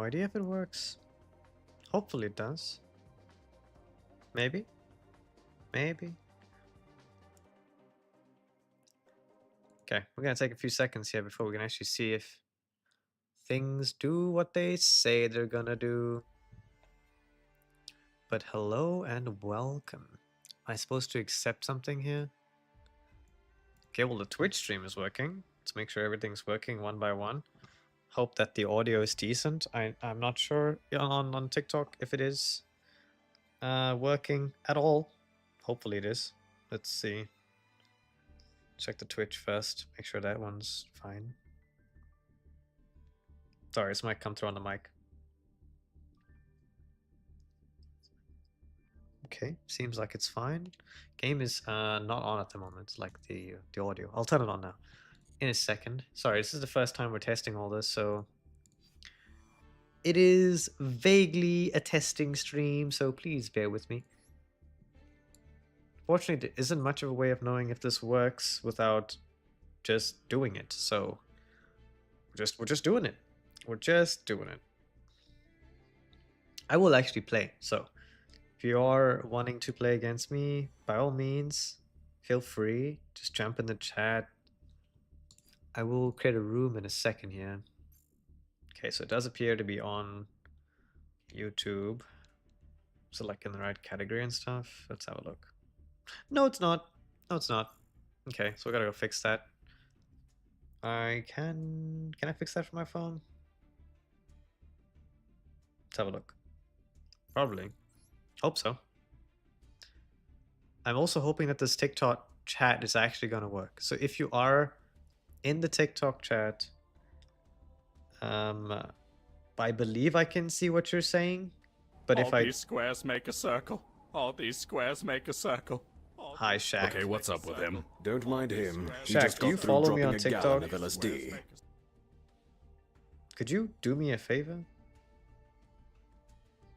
idea if it works. Hopefully it does. Maybe? Maybe? Okay, we're gonna take a few seconds here before we can actually see if things do what they say they're gonna do. But hello and welcome. Am I supposed to accept something here? Okay, well the Twitch stream is working. Let's make sure everything's working one by one. Hope that the audio is decent. I'm not sure on TikTok if it is working at all. Hopefully it is. Let's see. Check the Twitch first. Make sure that one's fine. Sorry, this might come through on the mic. Okay, seems like it's fine. Game is not on at the moment, like the audio. I'll turn it on now in a second. Sorry, this is the first time we're testing all this, so it is vaguely a testing stream, so please bear with me. Fortunately, there isn't much of a way of knowing if this works without just doing it, so we're just doing it. We're just doing it. I will actually play, so if you are wanting to play against me, by all means, feel free. Just jump in the chat. I will create a room in a second here. Okay, so it does appear to be on YouTube. So like in the right category and stuff. Let's have a look. No, it's not. No, it's not. Okay, so we gotta go fix that. Can I fix that from my phone? Let's have a look. Probably. Hope so. I'm also hoping that this TikTok chat is actually gonna work. So if you are in the TikTok chat, I believe I can see what you're saying, but if All these squares make a circle. All these squares make a circle. Hi, Shaq. Okay, what's up with him? Don't mind him. He Shaq, just do you got through follow me dropping on a TikTok? gallon of LSD. Could you do me a favor?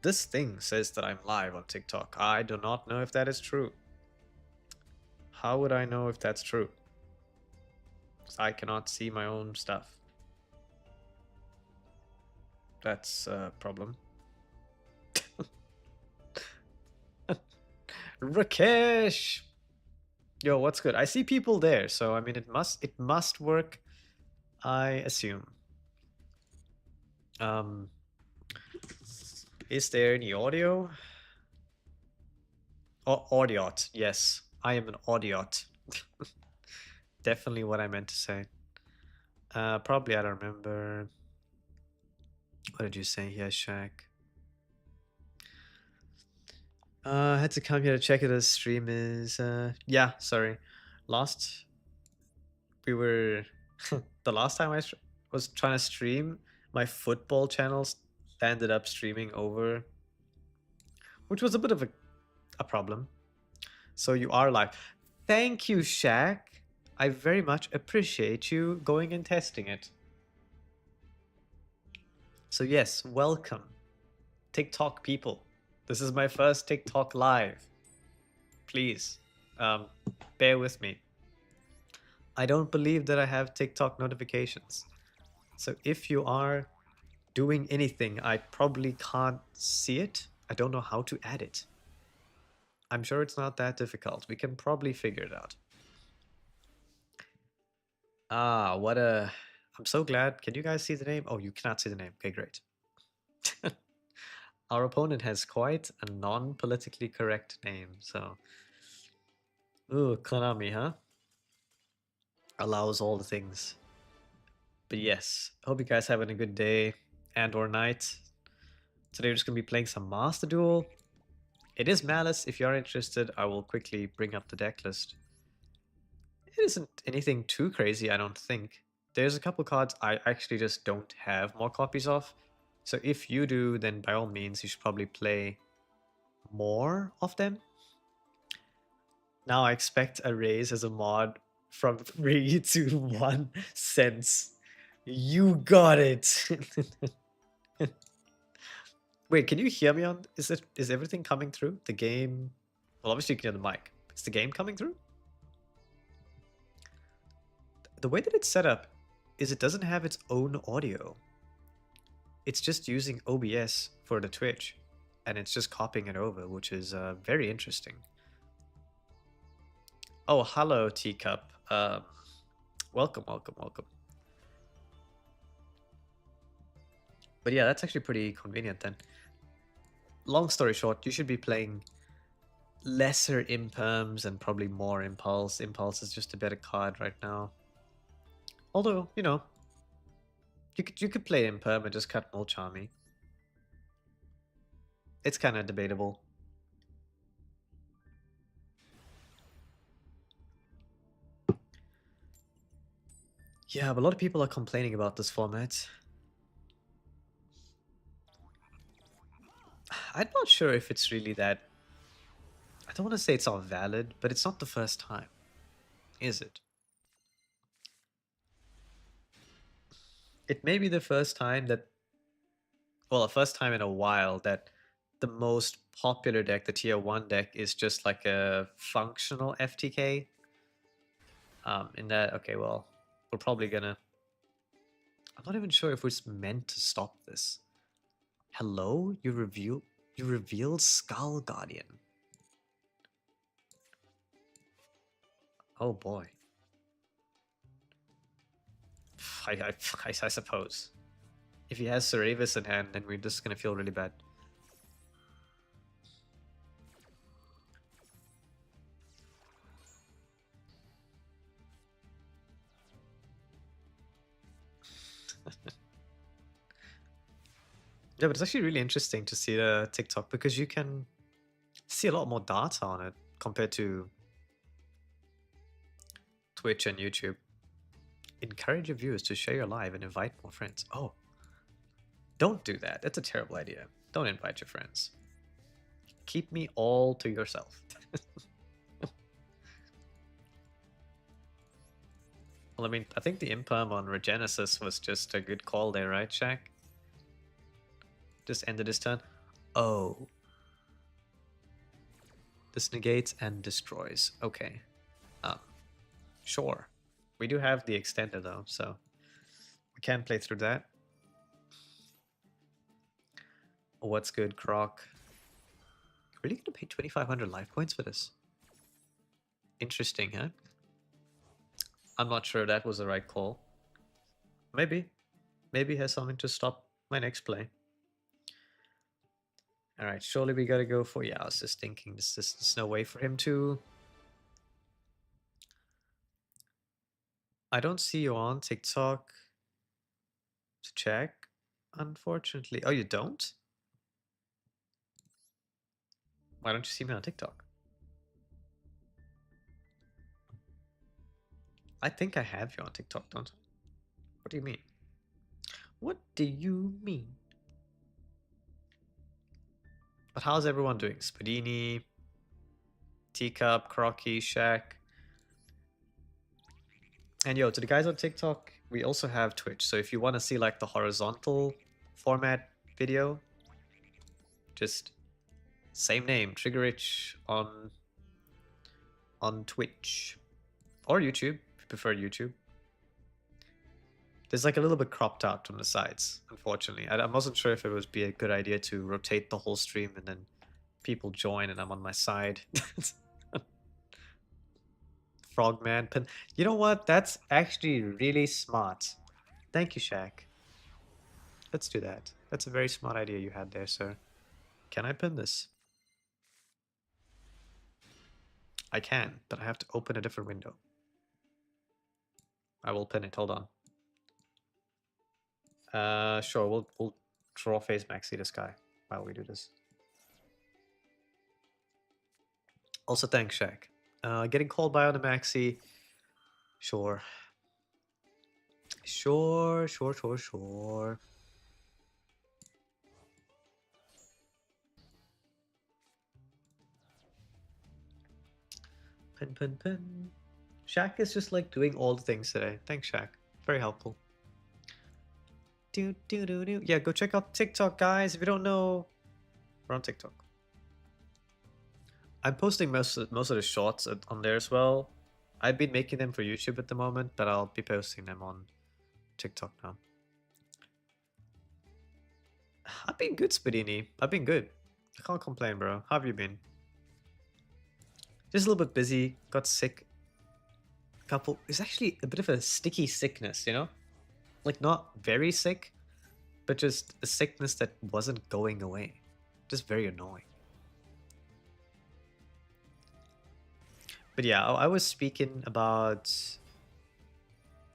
This thing says that I'm live on TikTok. I do not know if that is true. How would I know if that's true? 'Cause I cannot see my own stuff. That's a problem. Rakesh! Yo, what's good? I see people there, so I mean it must work, I assume. Is there any audio? Oh, audiot. Yes, I am an audiot. Definitely what I meant to say. Probably I don't remember. What did you say here, Shaq? I had to come here to check if the stream is. Yeah, sorry. We were. The last time I was trying to stream, my football channels ended up streaming over, which was a bit of a problem. So you are live. Thank you, Shaq. I very much appreciate you going and testing it. So yes, welcome, TikTok people. This is my first TikTok live. Please, bear with me. I don't believe that I have TikTok notifications. So if you are doing anything, I probably can't see it. I don't know how to add it. I'm sure it's not that difficult. We can probably figure it out. Ah, I'm so glad. Can you guys see the name? Oh, you cannot see the name. Okay, great. Our opponent has quite a non-politically correct name, so... Ooh, Konami, huh? Allows all the things. But yes, hope you guys having a good day and or night. Today we're just going to be playing some Master Duel. It is Malice. If you are interested, I will quickly bring up the deck list. It isn't anything too crazy, I don't think. There's a couple cards I actually just don't have more copies of. So if you do, then by all means, you should probably play more of them. Now I expect a raise as a mod from 3 to 1 cents. You got it. Wait, can you hear me on? Is everything coming through? The game? Well, obviously you can hear the mic. Is the game coming through? The way that it's set up is it doesn't have its own audio. it's just using OBS for the Twitch, and it's just copying it over, which is very interesting. Oh, hello, Teacup. Welcome, welcome, welcome. But yeah, that's actually pretty convenient then. Long story short, you should be playing lesser imperms and probably more impulse. Impulse is just a better card right now. Although, you know, you could play imperm and just cut more charmy. It's kind of debatable. Yeah, but a lot of people are complaining about this format. I'm not sure if it's really that... I don't want to say it's all valid, but it's not the first time, is it? It may be the first time that... Well, the first time in a while that the most popular deck, the tier 1 deck, is just like a functional FTK. In that, okay, well, we're probably gonna... I'm not even sure if it's meant to stop this. Hello? You revealed Skull Guardian. Oh boy. I suppose. If he has Ceravis in hand, then we're just gonna feel really bad. Yeah, but it's actually really interesting to see the TikTok because you can see a lot more data on it compared to Twitch and YouTube. Encourage your viewers to share your live and invite more friends. Oh, don't do that. That's a terrible idea. Don't invite your friends. Keep me all to yourself. Well, I mean, I think the imperm on Regenesis was just a good call there, right, Shaq? Just ended his turn. Oh. This negates and destroys. Okay. Sure. We do have the extender though, so we can play through that. What's good, Croc? Really gonna pay 2,500 life points for this? Interesting, huh? I'm not sure that was the right call. Maybe. Maybe it has something to stop my next play. Alright, surely we gotta go for... Yeah, I was just thinking there's no way for him to... I don't see you on TikTok to check, unfortunately. Oh, you don't? Why don't you see me on TikTok? I think I have you on TikTok, don't I? What do you mean? What do you mean? But how's everyone doing? Spadini, Teacup, Crocky, Shaq. And yo, to the guys on TikTok, we also have Twitch. So if you want to see like the horizontal format video, just same name, Triggerich on Twitch. Or YouTube, if you prefer YouTube. There's like a little bit cropped out from the sides, unfortunately. I wasn't sure if it would be a good idea to rotate the whole stream and then people join and I'm on my side. Frogman pin. You know what? That's actually really smart. Thank you, Shaq. Let's do that. That's a very smart idea you had there, sir. Can I pin this? I can, but I have to open a different window. I will pin it. Hold on. Sure. We'll draw phase maxi this guy while we do this. Also, thanks, Shaq. Getting called by on the maxi. Sure. Sure. Pin. Shaq is just like doing all the things today. Thanks, Shaq. Very helpful. Do. Yeah, go check out TikTok, guys. If you don't know, we're on TikTok. I'm posting most of the shorts on there as well. I've been making them for YouTube at the moment, but I'll be posting them on TikTok now. I've been good, Spadini. I've been good. I can't complain, bro. How have you been? Just a little bit busy. Got sick. Couple. It's actually a bit of a sticky sickness, you know? Like, not very sick, but just a sickness that wasn't going away. Just very annoying. But yeah, I was speaking about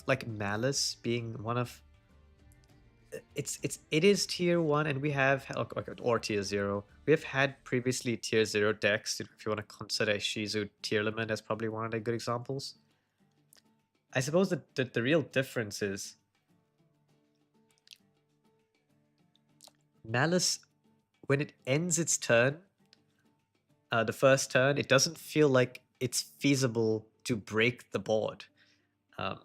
like Malice being one of it is tier 1, and we have or tier 0. We have had previously tier 0 decks. If you want to consider Shizu tier limit as probably one of the good examples. I suppose that the real difference is Malice, when it ends its turn, the first turn, it doesn't feel like it's feasible to break the board. Um,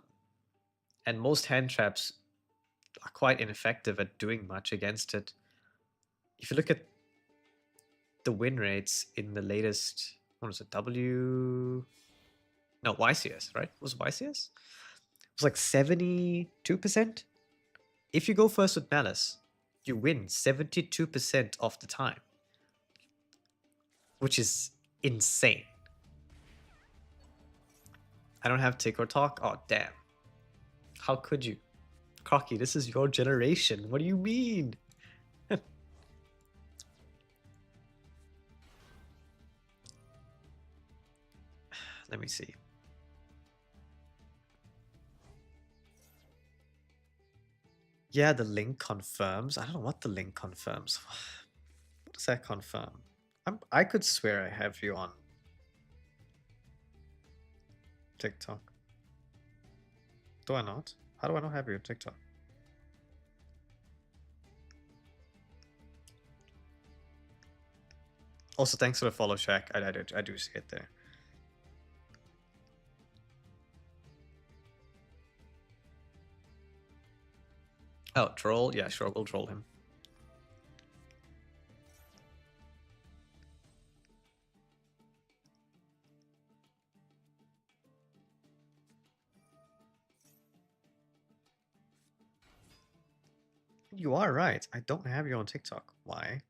and most hand traps are quite ineffective at doing much against it. If you look at the win rates in the latest, what was it, no, YCS, right? Was it YCS? It was like 72%. If you go first with Malice, you win 72% of the time, which is insane. I don't have tick or talk. Oh, damn. How could you? Crocky, this is your generation. What do you mean? Let me see. Yeah, the link confirms. I don't know what the link confirms. What does that confirm? I could swear I have you on TikTok. Do I not? How do I not have you on TikTok? Also, thanks for the follow, Shaq. I do see it there. Oh, troll? Yeah, sure, we'll troll him. You are right. I don't have you on TikTok. Why?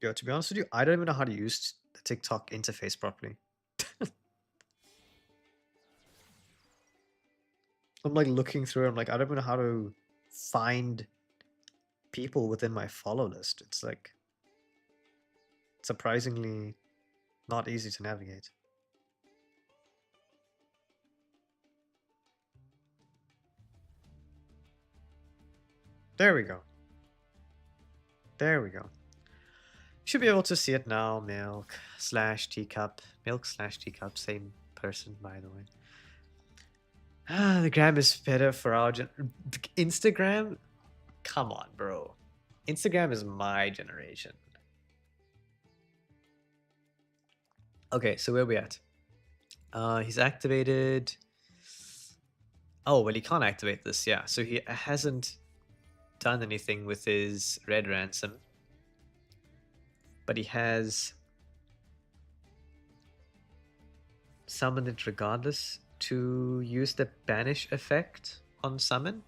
Yo, to be honest with you, I don't even know how to use the TikTok interface properly. I'm like looking through, I'm like, I don't even know how to find people within my follow list. It's like surprisingly not easy to navigate. There we go. There we go. Should be able to see it now. Milk slash teacup. Milk slash teacup. Same person, by the way. Ah, the gram is better for our Instagram? Come on, bro. Instagram is my generation. Okay, so where are we at? He's activated. Oh, well, he can't activate this. Yeah, so he hasn't done anything with his red ransom. But he has summoned it regardless to use the banish effect on summon.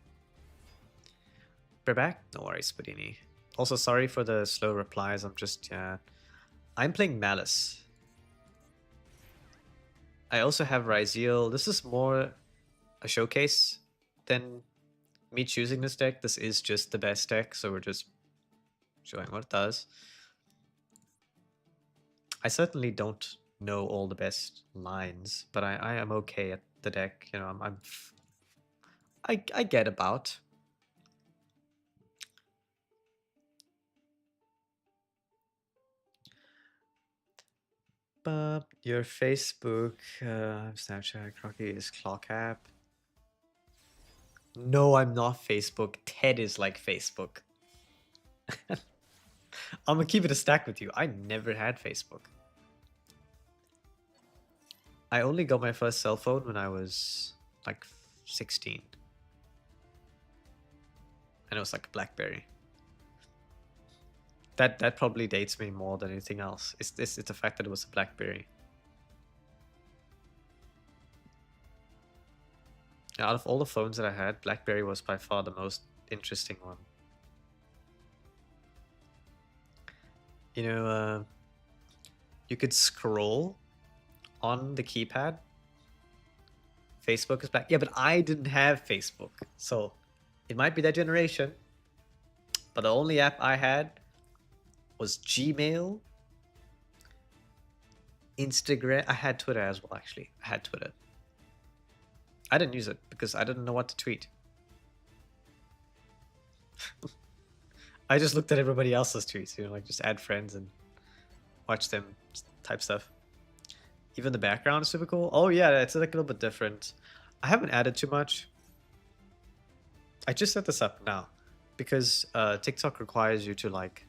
We're back? No worries, Spadini. Also, sorry for the slow replies. I'm just, yeah. I'm playing Malice. I also have Ryzeal. This is more a showcase than me choosing this deck. This is just the best deck, so we're just showing what it does. I certainly don't know all the best lines, but I am okay at the deck. You know, I get about. But your Facebook, Snapchat, Crocky is Clock app. No, I'm not Facebook. Ted is like Facebook. I'm gonna keep it a stack with you. I never had Facebook. I only got my first cell phone when I was like 16. And it was like a BlackBerry. That probably dates me more than anything else. It's the fact that it was a BlackBerry. Out of all the phones that I had, BlackBerry was by far the most interesting one. You know, you could scroll on the keypad. Facebook is back. Yeah, but I didn't have Facebook. So it might be that generation. But the only app I had was Gmail, Instagram. I had Twitter as well, actually. I had Twitter. I didn't use it because I didn't know what to tweet. I just looked at everybody else's tweets, you know, like just add friends and watch them type stuff. Even the background is super cool. Oh yeah, it's like a little bit different. I haven't added too much. I just set this up now because TikTok requires you to like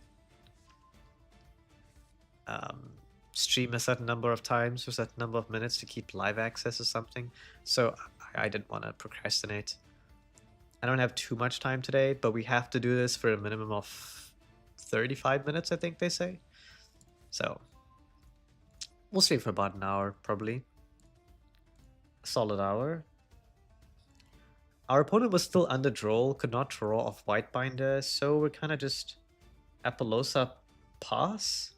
stream a certain number of times for a certain number of minutes to keep live access or something. So I didn't want to procrastinate. I don't have too much time today, but we have to do this for a minimum of 35 minutes, I think they say. So we'll stream for about an hour, probably. A solid hour. Our opponent was still under draw, could not draw off Whitebinder, so we're kind of just Apollosa pass.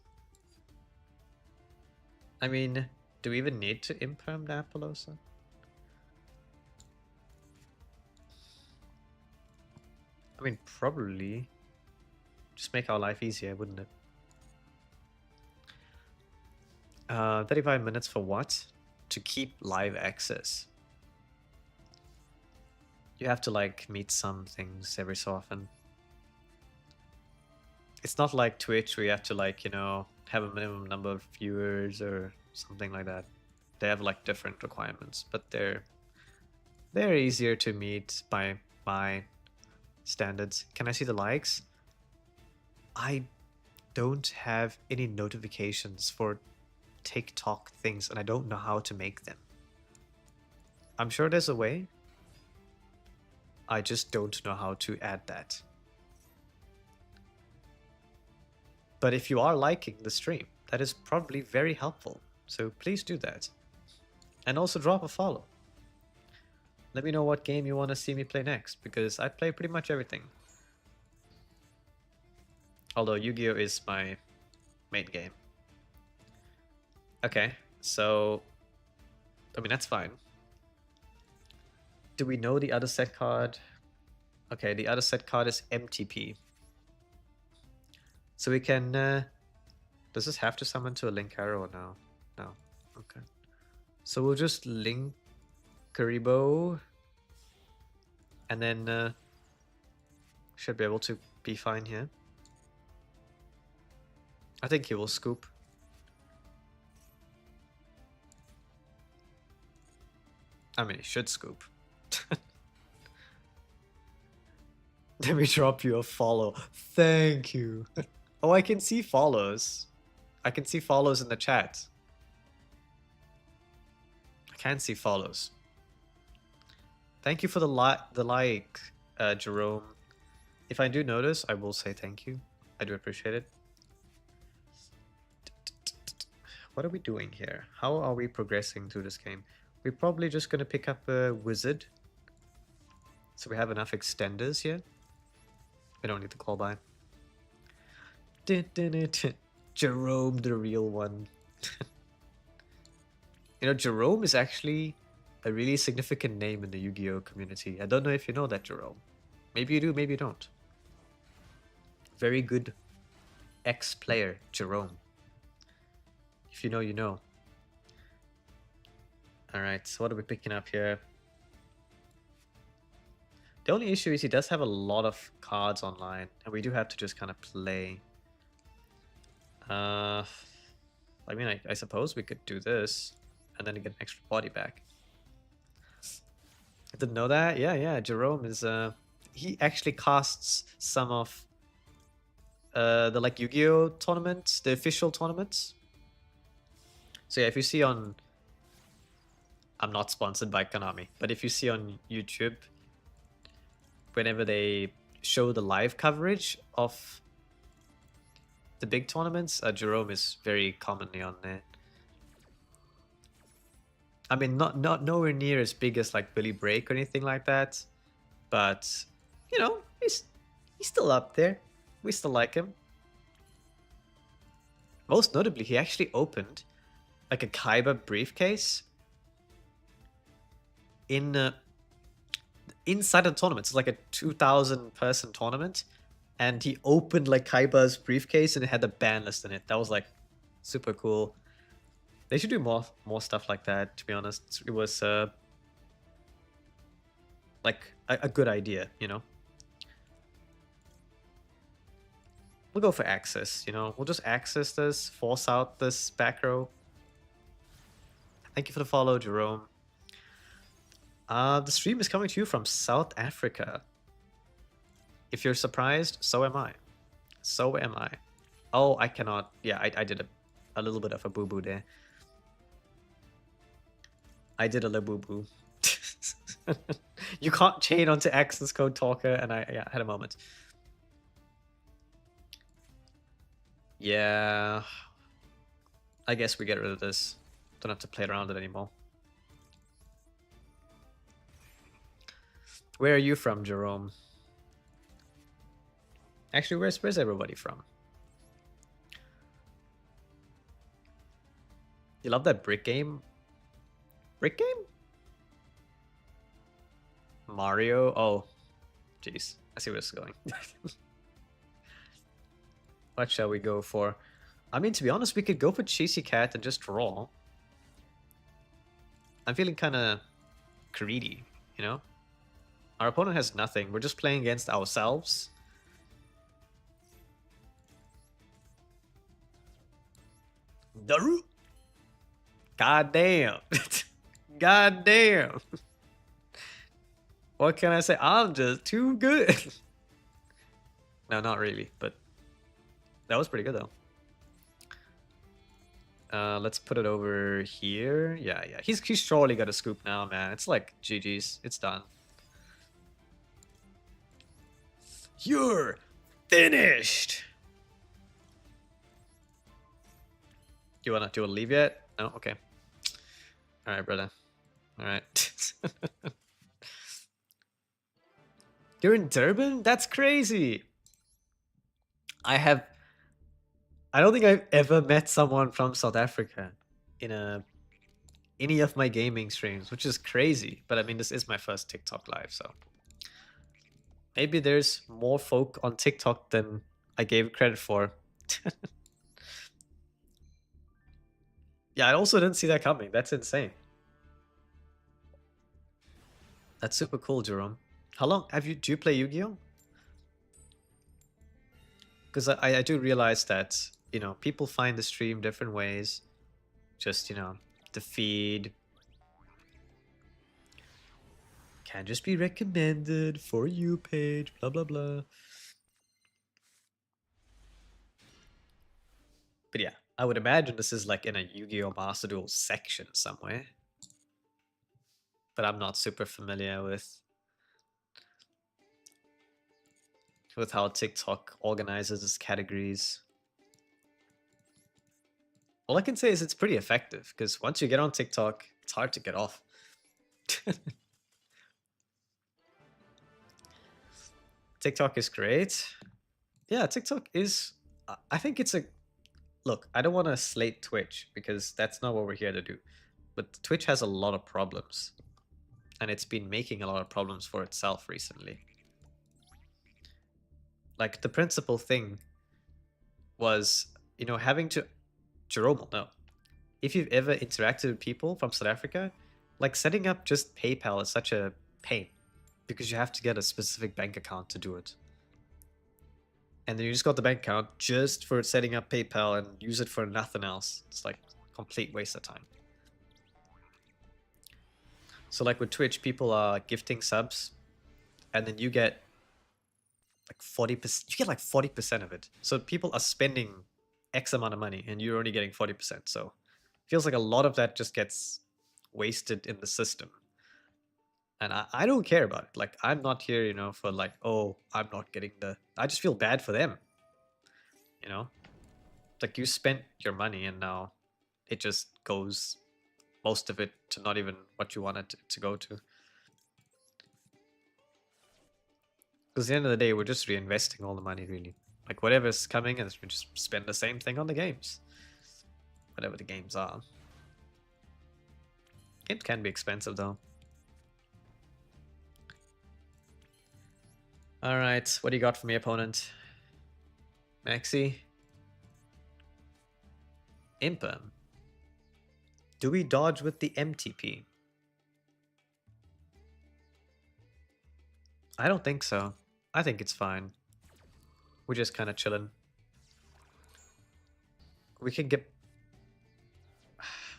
I mean, do we even need to imperm the Apollosa? I mean, probably. Just make our life easier, wouldn't it? 35 minutes for what? To keep live access. You have to like meet some things every so often. It's not like Twitch where you have to like, you know, have a minimum number of viewers or something like that. They have like different requirements, but they're easier to meet by my standards. Can I see the likes? I don't have any notifications for TikTok things and I don't know how to make them. I'm sure there's a way. I just don't know how to add that. But if you are liking the stream, that is probably very helpful. So please do that. And also drop a follow. Let me know what game you want to see me play next, because I play pretty much everything. Although Yu-Gi-Oh is my main game. Okay, so I mean that's fine. Do we know the other set card? Okay, the other set card is MTP. So we can does this have to summon to a link arrow or no? No. Okay. So we'll just link Karibo and then should be able to be fine here. I think he will scoop. I mean, he should scoop. Let me drop you a follow. Thank you. Oh, I can see follows. I can see follows in the chat. I can see follows. Thank you for the like, Jerome. If I do notice, I will say thank you. I do appreciate it. What are we doing here? How are we progressing through this game? We're probably just going to pick up a wizard. So we have enough extenders here. We don't need the call by. Jerome, the real one. You know, Jerome is actually a really significant name in the Yu-Gi-Oh community. I don't know if you know that, Jerome. Maybe you do, maybe you don't. Very good ex-player, Jerome. If you know, you know. Alright, so what are we picking up here? The only issue is he does have a lot of cards online, and we do have to just kind of play. I mean, I suppose we could do this, and then get an extra body back. I didn't know that. Yeah, Jerome is, he actually casts some of the like Yu-Gi-Oh tournaments, the official tournaments. So yeah, if you see on, I'm not sponsored by Konami, but if you see on YouTube, whenever they show the live coverage of the big tournaments, Jerome is very commonly on there. I mean, not nowhere near as big as like Billy Break or anything like that, but you know, he's still up there. We still like him. Most notably, he actually opened like a Kaiba briefcase in inside the tournament. It's like a 2,000 person tournament, and he opened like Kaiba's briefcase and it had the ban list in it. That was like super cool. They should do more stuff like that, to be honest. It was like a good idea, you know. We'll go for access, you know. We'll just access this, force out this back row. Thank you for the follow, Jerome. The stream is coming to you from South Africa. If you're surprised, so am I. So am I. Oh, I cannot. Yeah, I did a little bit of a boo-boo there. I did a little boo-boo. You can't chain onto access code talker, and I had a moment. Yeah. I guess we get rid of this. Don't have to play around it anymore. Where are you from, Jerome? Actually, where's everybody from? You love that brick game? Brick game? Mario? Oh, jeez. I see where this is going. What shall we go for? I mean, to be honest, we could go for Cheesy Cat and just draw. I'm feeling kind of greedy, you know? Our opponent has nothing. We're just playing against ourselves. Daru! God damn. God damn. What can I say? I'm just too good. No, not really, but that was pretty good though. Let's put it over here. Yeah. He's surely got a scoop now, man. It's like GG's. It's done. You're finished. Do you wanna leave yet? No? Okay. Alright, brother. Alright. You're in Durban? That's crazy. I don't think I've ever met someone from South Africa in any of my gaming streams, which is crazy. But I mean, this is my first TikTok live, so maybe there's more folk on TikTok than I gave credit for. Yeah, I also didn't see that coming. That's insane. That's super cool, Jerome. How long do you play Yu-Gi-Oh? Because I do realize that, you know, people find the stream different ways. Just, you know, the feed can just be recommended for you page, blah, blah, blah. But yeah, I would imagine this is like in a Yu-Gi-Oh! Master Duel section somewhere. But I'm not super familiar with how TikTok organizes its categories. All I can say is it's pretty effective, because once you get on TikTok, it's hard to get off. TikTok is great. Yeah, TikTok is... I think it's a... Look, I don't want to slate Twitch, because that's not what we're here to do. But Twitch has a lot of problems. And it's been making a lot of problems for itself recently. Like, the principal thing was, you know, having to... Jerome will know. If you've ever interacted with people from South Africa, like, setting up just PayPal is such a pain. Because you have to get a specific bank account to do it. And then you just got the bank account just for setting up PayPal and use it for nothing else. It's like a complete waste of time. So like with Twitch, people are gifting subs, and then you get like 40%. You get like 40% of it. So people are spending X amount of money, and you're only getting 40%. So it feels like a lot of that just gets wasted in the system. And I don't care about it. Like, I'm not here, you know, for like, oh, I'm not getting the... I just feel bad for them, you know? Like you spent your money and now it just goes, most of it, to not even what you wanted it to go to. Because at the end of the day, we're just reinvesting all the money, really. Like whatever's coming, and we just spend the same thing on the games. Whatever the games are. It can be expensive though. Alright, what do you got for me, opponent? Maxi? Imperm. Do we dodge with the MTP? I don't think so. I think it's fine. We're just kind of chilling. We can get...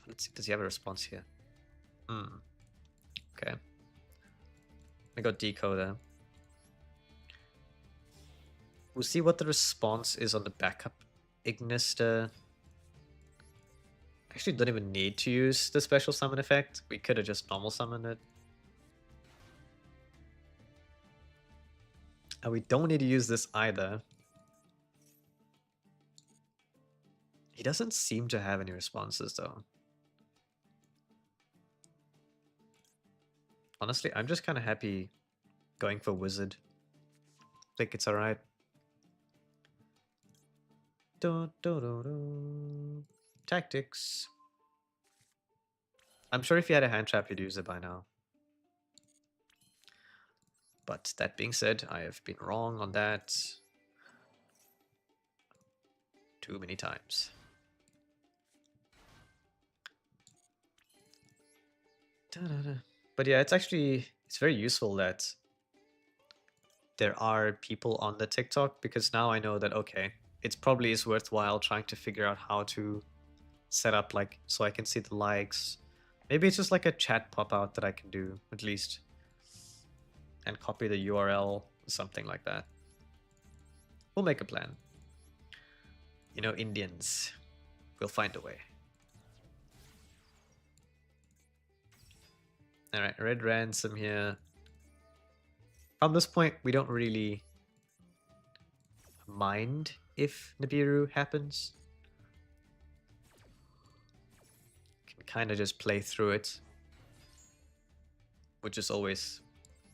Let's see, does he have a response here? Okay. I got decoder. We'll see what the response is on the backup Ignister. Actually don't even need to use the special summon effect. We could have just normal summoned it. And we don't need to use this either. He doesn't seem to have any responses though. Honestly, I'm just kind of happy going for Wizard. I think it's alright. Tactics. I'm sure if you had a hand trap, you'd use it by now. But that being said, I have been wrong on that too many times. But yeah, it's very useful that there are people on the TikTok, because now I know that, okay, it probably is worthwhile trying to figure out how to set up, like, so I can see the likes. Maybe it's just like a chat pop out that I can do, at least. And copy the URL, something like that. We'll make a plan. You know, Indians. We'll find a way. Alright, red ransom here. From this point, we don't really mind if Nibiru happens. Can kind of just play through it, which is always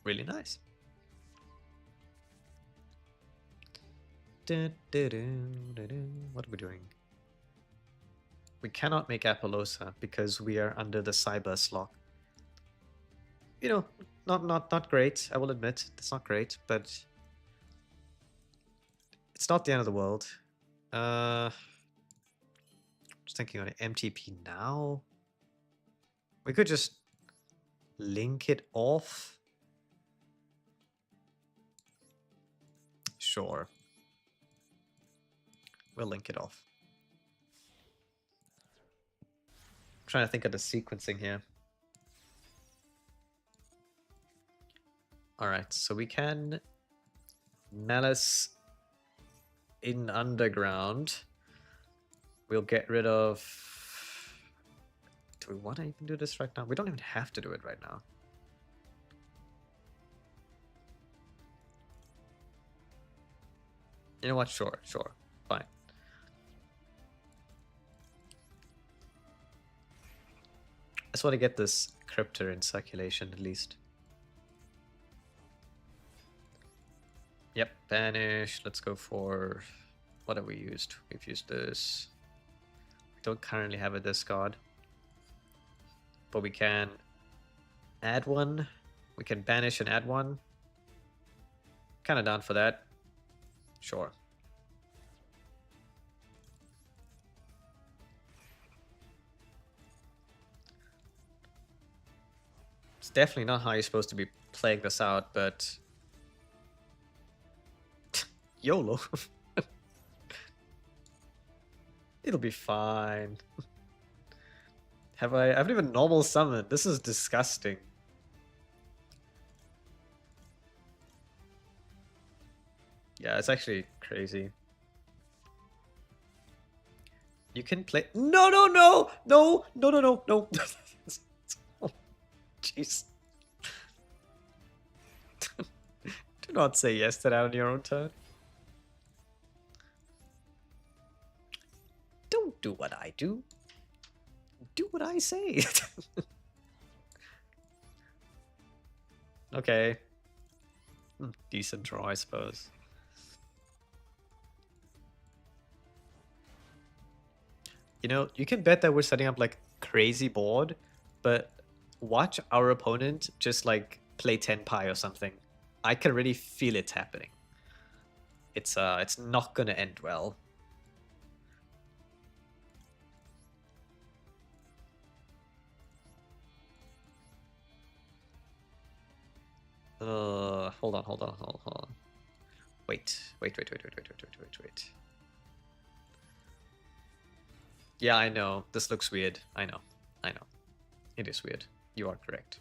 really nice. What are we doing? We cannot make Apollosa because we are under the cyberse lock. You know, not great, I will admit. It's not great, but it's not the end of the world. Just thinking on an MTP now. We could just link it off. Sure. We'll link it off. I'm trying to think of the sequencing here. Alright, so we can Maliss in underground. We'll get rid of... Do we want to even do this right now? We don't even have to do it right now. You know what? Sure. Fine. I just want to get this Cryptor in circulation at least. Yep, banish. Let's go for... What have we used? We've used this. We don't currently have a discard. But we can add one. We can banish and add one. Kind of down for that. Sure. It's definitely not how you're supposed to be playing this out, but... YOLO. It'll be fine. I haven't even normal summoned. This is disgusting. Yeah, it's actually crazy. You can play... No! Oh, jeez. Do not say yes to that on your own turn. Don't do what I do. Do what I say. Okay. Decent draw, I suppose. You know, you can bet that we're setting up like crazy board, but watch our opponent just like play 10 pie or something. I can really feel it happening. It's not gonna end well. Hold on. Wait. Yeah, I know. This looks weird. I know. It is weird. You are correct.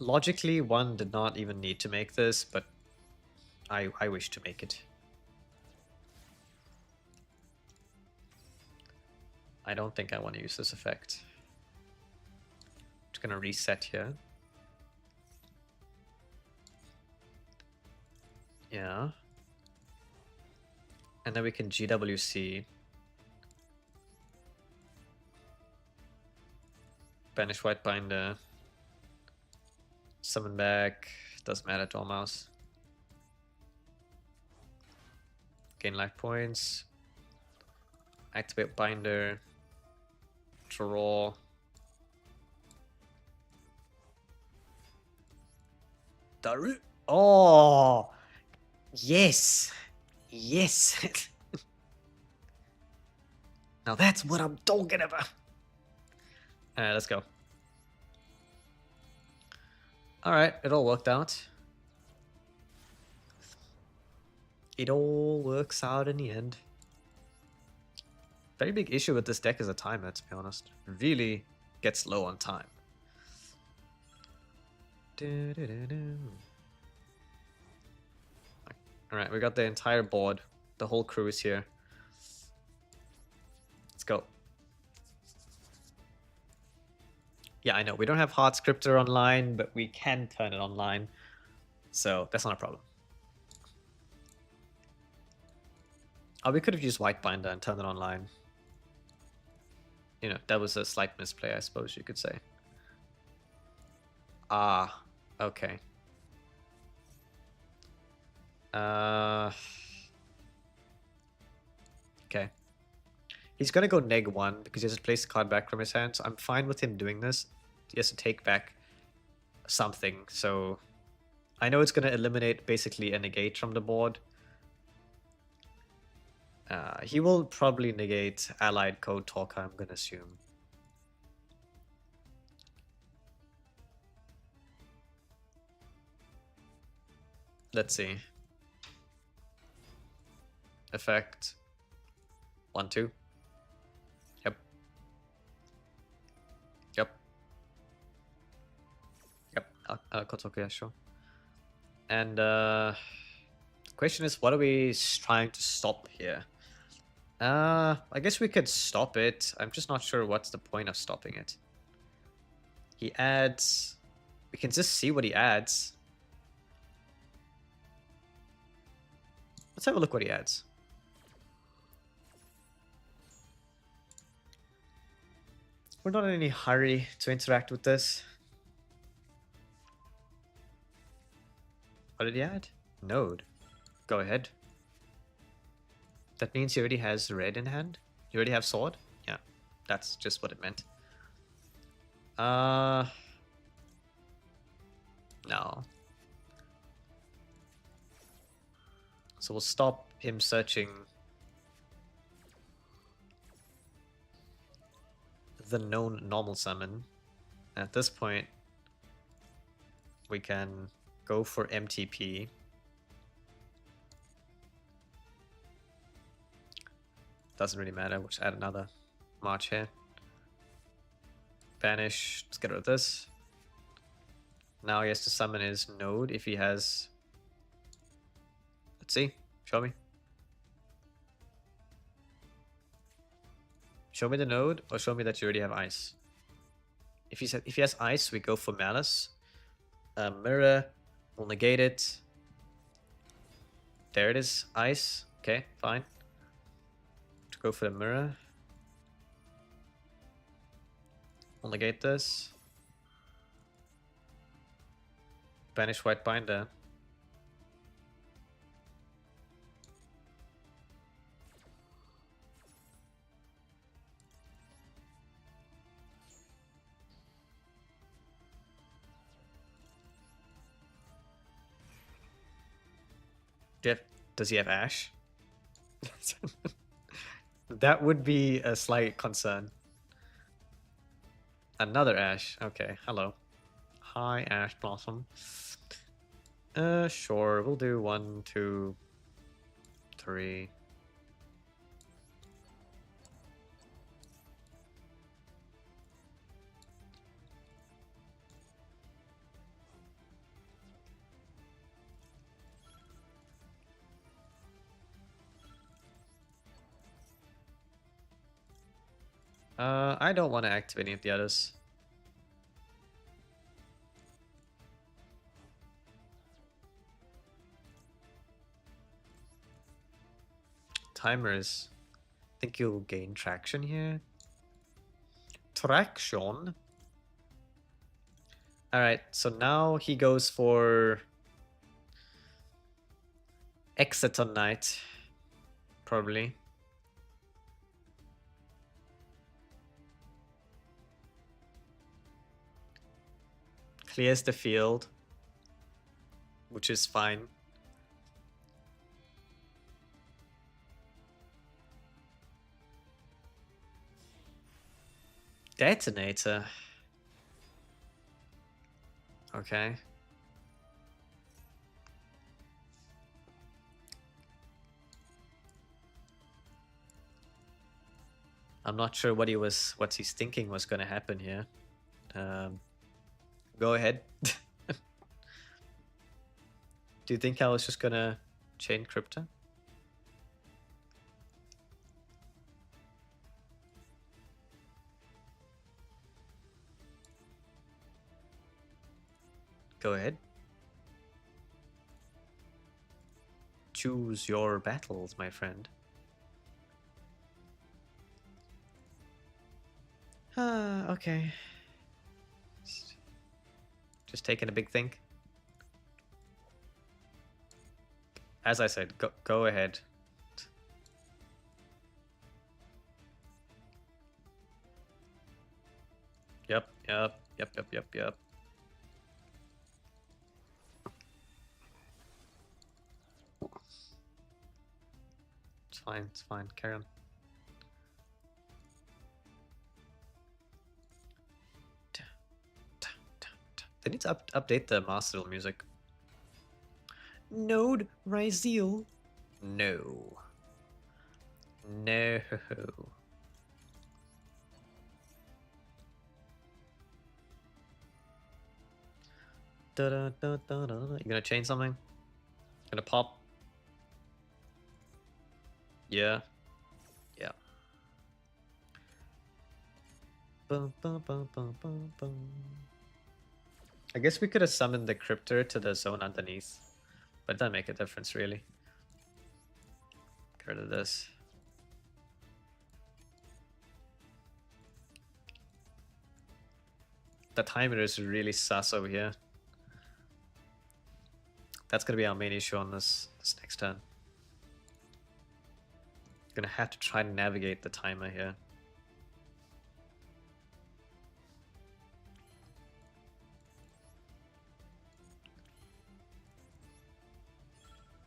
Logically, one did not even need to make this, but I wish to make it. I don't think I want to use this effect. Just gonna reset here. Yeah. And then we can GWC. Banish White Binder. Summon back. Doesn't matter to our mouse. Gain life points. Activate Binder. Draw. Daru. Oh! Yes! Yes! Now that's what I'm talking about! Alright, let's go. Alright, it all worked out. It all works out in the end. Very big issue with this deck is a timer, to be honest. It really gets low on time. Alright, we got the entire board. The whole crew is here. Let's go. Yeah, I know. We don't have Hard Scripter online, but we can turn it online. So that's not a problem. Oh, we could have used White Binder and turned it online. You know, that was a slight misplay, I suppose you could say. Ah, okay. Okay. He's gonna go -1 because he has to place the card back from his hand, so I'm fine with him doing this. He has to take back something, so I know it's gonna eliminate basically a negate from the board. He will probably negate Allied Code Talker, I'm gonna assume. Let's see. Effect. 1/2. Yep. Code Talker, yeah, sure. And the question is, what are we trying to stop here? I guess we could stop it. I'm just not sure what's the point of stopping it. He adds... We can just see what he adds. Let's have a look what he adds. We're not in any hurry to interact with this. What did he add? Node. Go ahead. That means he already has red in hand. You already have sword? Yeah, that's just what it meant. No. So we'll stop him searching the known normal summon. At this point, we can go for MTP. Doesn't really matter. We'll just add another march here. Banish. Let's get rid of this. Now he has to summon his node if he has... Let's see. Show me. Show me the node, or show me that you already have ice. If he has ice, we go for Maliss. Mirror, we'll negate it. There it is, ice. Okay, fine. To go for the mirror. We'll negate this. Banish white binder. Does he have Ash? That would be a slight concern. Another Ash. Okay, hello. Hi, Ash Blossom. Sure. We'll do 1, 2, 3. I don't want to activate any of the others. Timers. Think you'll gain traction here. Traction? Alright, so now he goes for Exeton Knight. Probably. Clears the field, which is fine. Detonator. Okay. I'm not sure what he's thinking was gonna happen here. Go ahead. Do you think I was just gonna chain Crypta? Go ahead. Choose your battles, my friend. Okay. Just taking a big think. As I said, go ahead. Yep. It's fine. Carry on. They need to update the master duel music. Node Ryzeal. No. No. You gonna chain something? Gonna pop? Yeah. Yeah. I guess we could have summoned the Cryptor to the zone underneath, but it doesn't make a difference really. Get rid of this. The timer is really sus over here. That's gonna be our main issue on this next turn. Gonna have to try to navigate the timer here.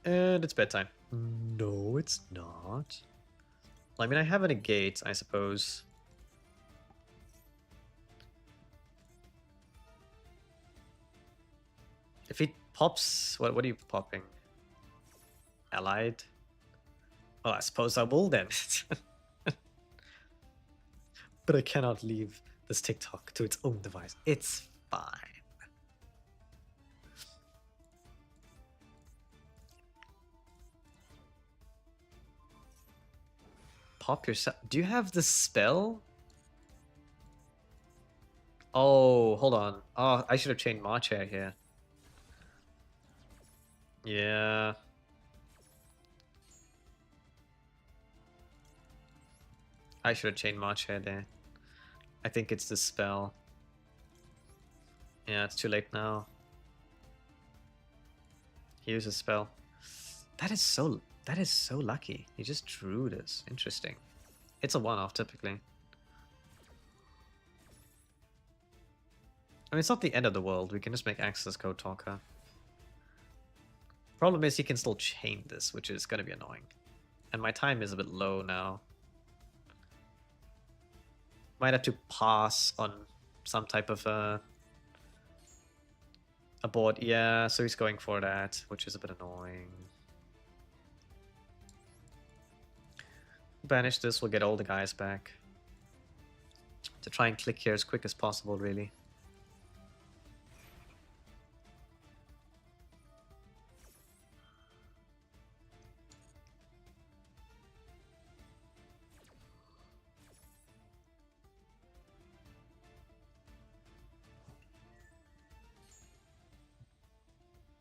And it's bedtime. No, it's not. Well, I mean, I have a negate, I suppose. If he pops, what are you popping? Allied? Well, I suppose I will then. But I cannot leave this TikTok to its own device. It's fine. pop yourself. Do you have the spell? Oh, hold on. Oh, I should have chained March Hair here. Yeah. I should have chained March Hair there. I think it's the spell. Yeah, it's too late now. Here's a spell. That is so lucky. He just drew this. Interesting. It's a one-off typically. I mean, it's not the end of the world. We can just make access code talker. Problem is he can still chain this, which is gonna be annoying. And my time is a bit low now. Might have to pass on some type of a board. Yeah, so he's going for that, which is a bit annoying. Banish this, we'll get all the guys back. To try and click here as quick as possible, really.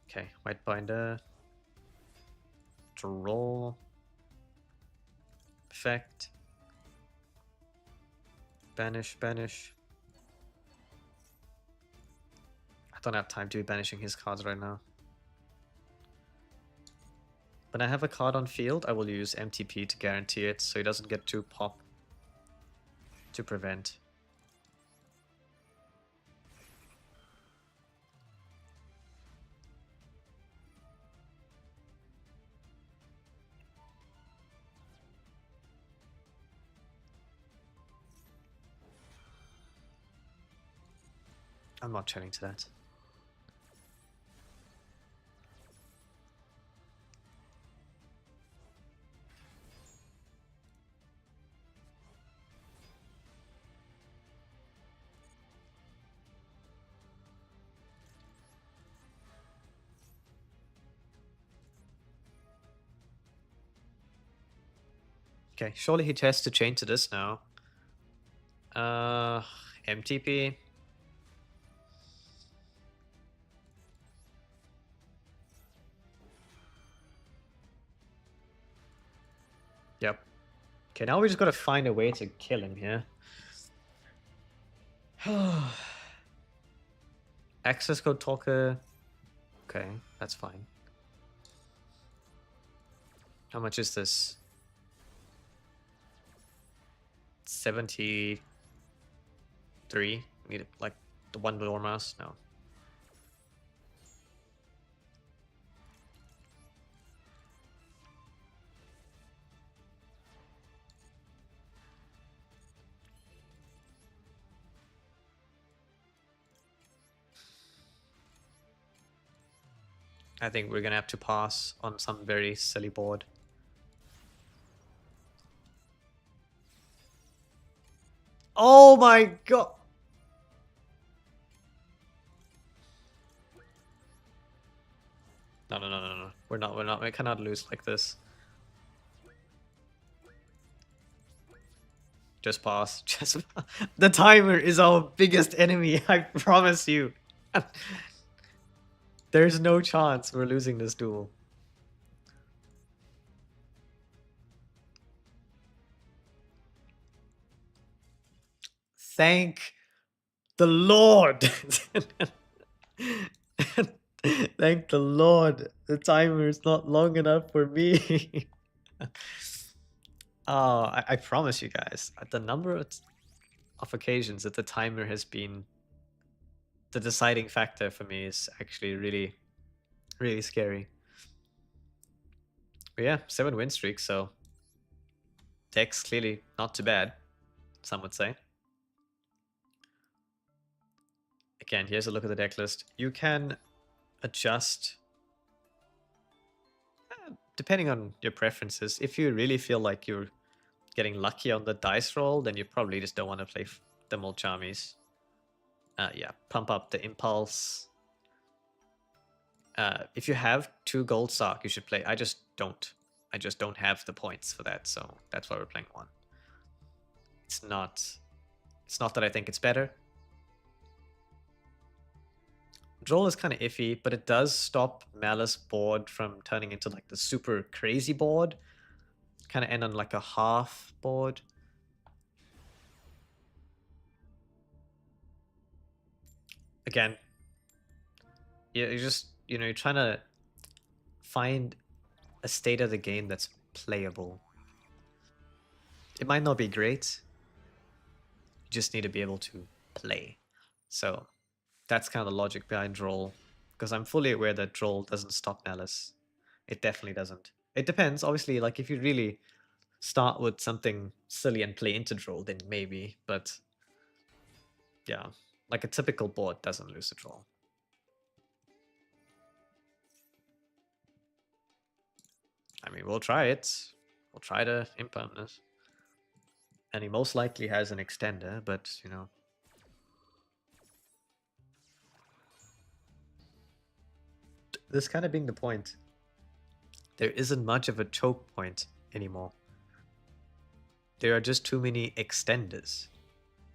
Okay, White Binder. Draw. Effect. Banish, banish. I don't have time to be banishing his cards right now. When I have a card on field, I will use MTP to guarantee it so he doesn't get too pop to prevent. I'm not turning to that. Okay, surely he has to chain to this now. MTP. Yep. Okay, now we just gotta find a way to kill him here. Access code talker. Okay, that's fine. How much is this? 73. Need like the one door mouse? No. I think we're gonna have to pass on some very silly board. Oh my god! No, no, no, no, no. We're not, we cannot lose like this. Just pass. Just the timer is our biggest enemy, I promise you. There's no chance we're losing this duel. Thank the Lord. Thank the Lord. The timer is not long enough for me. Oh, I promise you guys, the number of occasions that the timer has been the deciding factor for me is actually really, really scary. But yeah, 7 win streak, so deck's clearly not too bad, some would say. Again, here's a look at the deck list. You can adjust depending on your preferences. If you really feel like you're getting lucky on the dice roll, then you probably just don't want to play the old Charmies. Yeah, pump up the impulse. If you have 2 gold sock, you should play. I just don't. I just don't have the points for that, so that's why we're playing 1. It's not that I think it's better. Droll is kind of iffy, but it does stop Maliss board from turning into like the super crazy board. Kind of end on like a half board. Again, you're just, you're trying to find a state of the game that's playable. It might not be great. You just need to be able to play. So that's kind of the logic behind Droll. Because I'm fully aware that Droll doesn't stop Malice. It definitely doesn't. It depends, obviously, like if you really start with something silly and play into Droll, then maybe. But yeah, like a typical board doesn't lose a Droll. I mean, we'll try it. We'll try to impermanent. And he most likely has an extender, but, this kind of being the point. There isn't much of a choke point anymore. There are just too many extenders.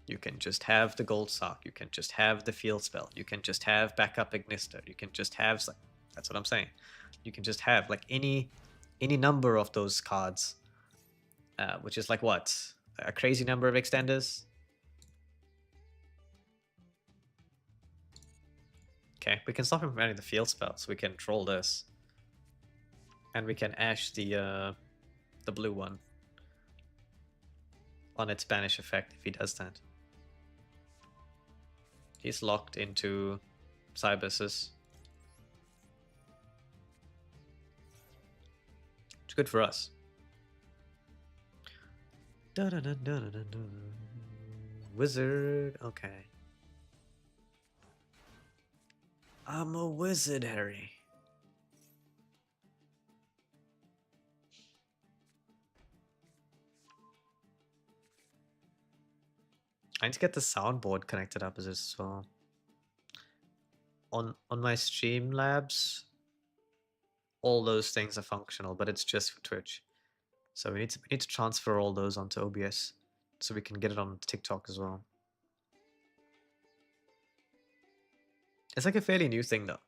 You can just have the gold sock. You can just have the field spell. You can just have backup Ignister. You can just have... That's what I'm saying. You can just have like any number of those cards. Which is like what? A crazy number of extenders? Okay, we can stop him from running the field spell, so we can troll this. And we can ash the blue one on its banish effect if he does that. He's locked into cyberses. It's good for us. Wizard, okay. I'm a wizard, Harry. I need to get the soundboard connected up as well. On my Streamlabs, all those things are functional, but it's just for Twitch. So we need to transfer all those onto OBS so we can get it on TikTok as well. It's like a fairly new thing though.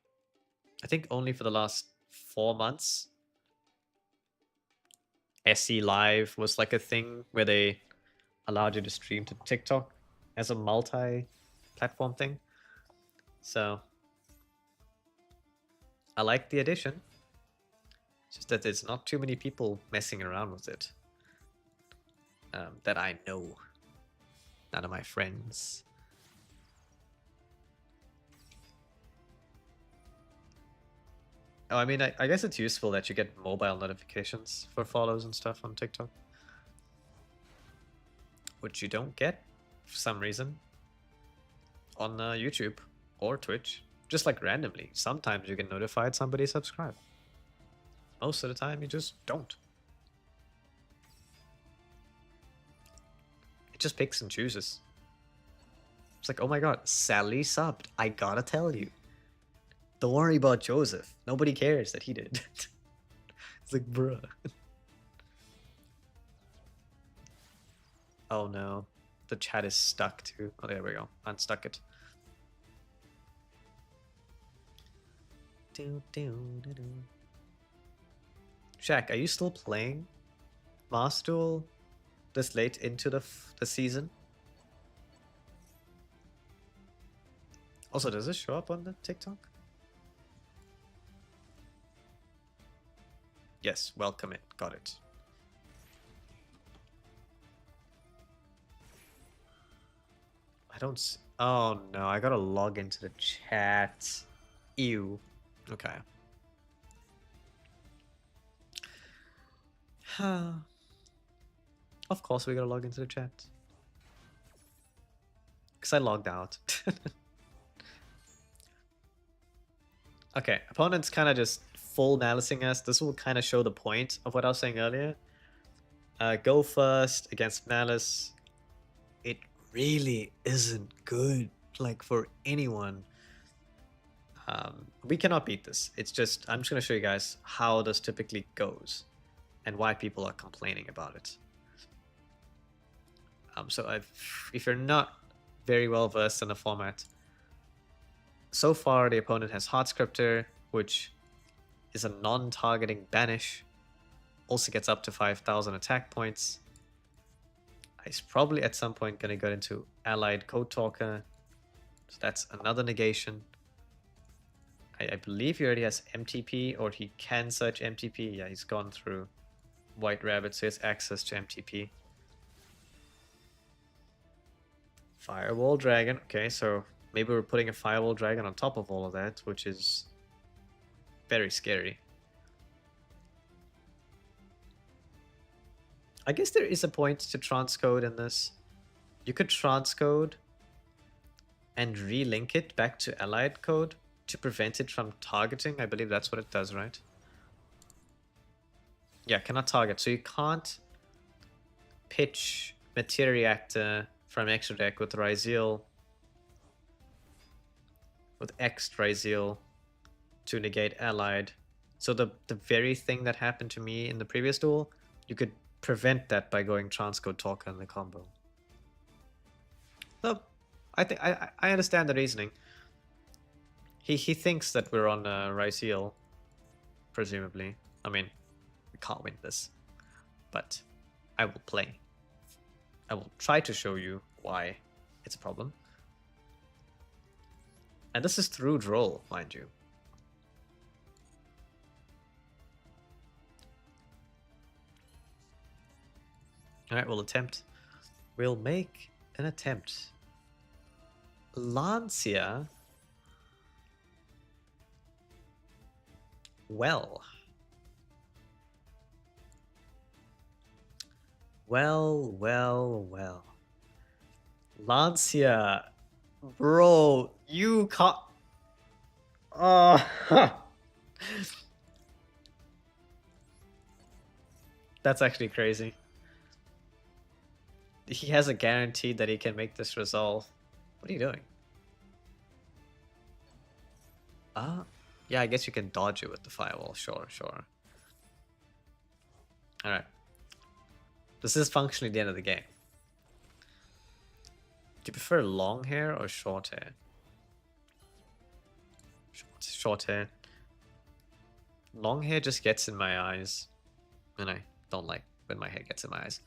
I think only for the last 4 months, SE Live was like a thing where they allowed you to stream to TikTok as a multi-platform thing. So I like the addition. It's just that there's not too many people messing around with it that I know. None of my friends. Oh, I mean, I guess it's useful that you get mobile notifications for follows and stuff on TikTok. Which you don't get, for some reason, on YouTube or Twitch. Just like randomly. Sometimes you get notified somebody subscribed. Most of the time, you just don't. It just picks and chooses. It's like, oh my god, Sally subbed. I gotta tell you. Don't worry about Joseph. Nobody cares that he did. It's like, bruh. Oh no. The chat is stuck too. Oh, there we go. Unstuck it. Shaq, are you still playing Master Duel this late into the season? Also, does this show up on the TikTok? Yes, welcome it. Got it. I don't see... Oh no, I gotta log into the chat. Ew. Okay. Of course we gotta log into the chat. Because I logged out. Okay, opponent's kind of just full malicing us. This will kind of show the point of what I was saying earlier. Go first against Malice. It really isn't good, like, for anyone. We cannot beat this. It's just, I'm just going to show you guys how this typically goes. and why people are complaining about it. So if you're not very well versed in the format, so far the opponent has Heart Scriptor, which is a non-targeting banish, also gets up to 5,000 attack points. He's probably at some point going to go into Allied Code Talker, so that's another negation. I believe he already has MTP, or he can search MTP. Yeah, he's gone through White Rabbit, so he has access to MTP. Firewall Dragon. Okay, so maybe we're putting a Firewall Dragon on top of all of that, which is very scary. I guess there is a point to transcode in this. You could transcode and relink it back to Allied code to prevent it from targeting. I believe that's what it does, right? Yeah, cannot target. So you can't pitch Materia Reactor from extra deck with Ryzeal, with X Ryzeal to negate Allied. So the very thing that happened to me in the previous duel, you could prevent that by going Transcode Talker in the combo. So I think I understand the reasoning. He thinks that we're on Ryzeal, presumably. I mean, we can't win this, but I will play. I will try to show you why it's a problem. And this is through Droll, mind you. Alright, we'll attempt. We'll make an attempt. Lancia. Well. Well. Lancia. Bro, you can't... That's actually crazy. He has a guarantee that he can make this resolve. What are you doing? Yeah, I guess you can dodge it with the firewall. Sure. Alright. This is functionally the end of the game. Do you prefer long hair or short hair? Short hair. Long hair just gets in my eyes. And I don't like when my hair gets in my eyes.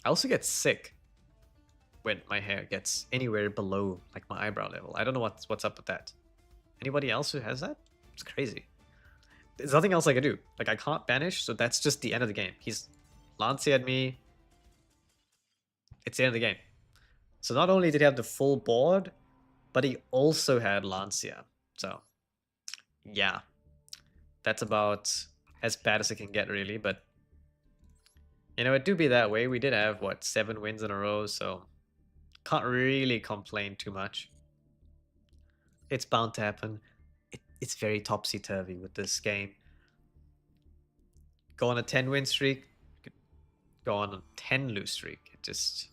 I also get sick when my hair gets anywhere below like my eyebrow level. I don't know what's up with that. Anybody else who has that? It's crazy. There's nothing else I can do. Like, I can't banish, so that's just the end of the game. He's Lancia'd me. It's the end of the game. So not only did he have the full board, but he also had Lancia. So, yeah. That's about as bad as it can get, really. But, you know, it do be that way. We did have, what, 7 wins in a row, so can't really complain too much. It's bound to happen. It's very topsy-turvy with this game. Go on a 10-win streak, go on a 10-lose streak. It just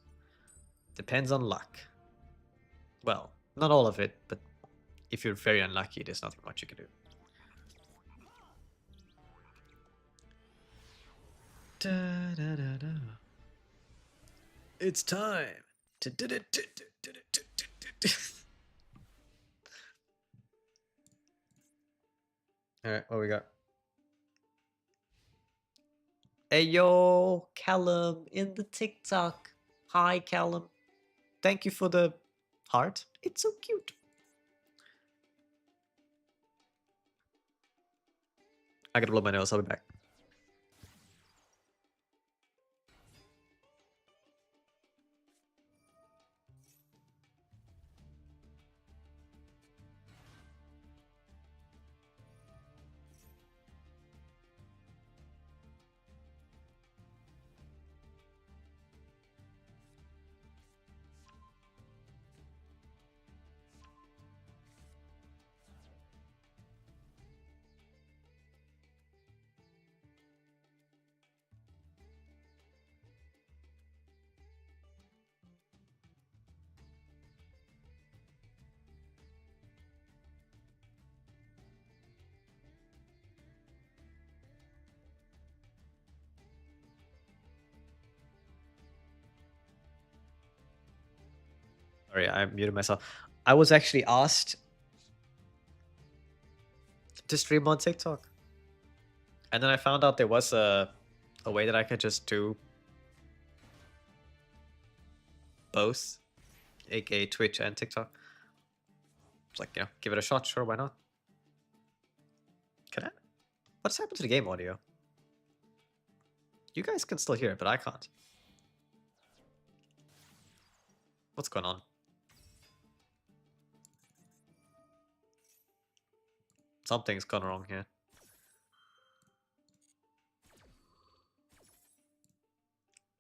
depends on luck. Well, not all of it, but if you're very unlucky, there's nothing much you can do. It's time. Alright, what we got? Hey yo, Callum in the TikTok. Hi, Callum. Thank you for the heart. It's so cute. I gotta blow my nose. I'll be back. Sorry, I muted myself. I was actually asked to stream on TikTok. And then I found out there was a way that I could just do both, aka Twitch and TikTok. It's like, give it a shot, sure, why not? Can I? What's happened to the game audio? You guys can still hear it, but I can't. What's going on? Something's gone wrong here.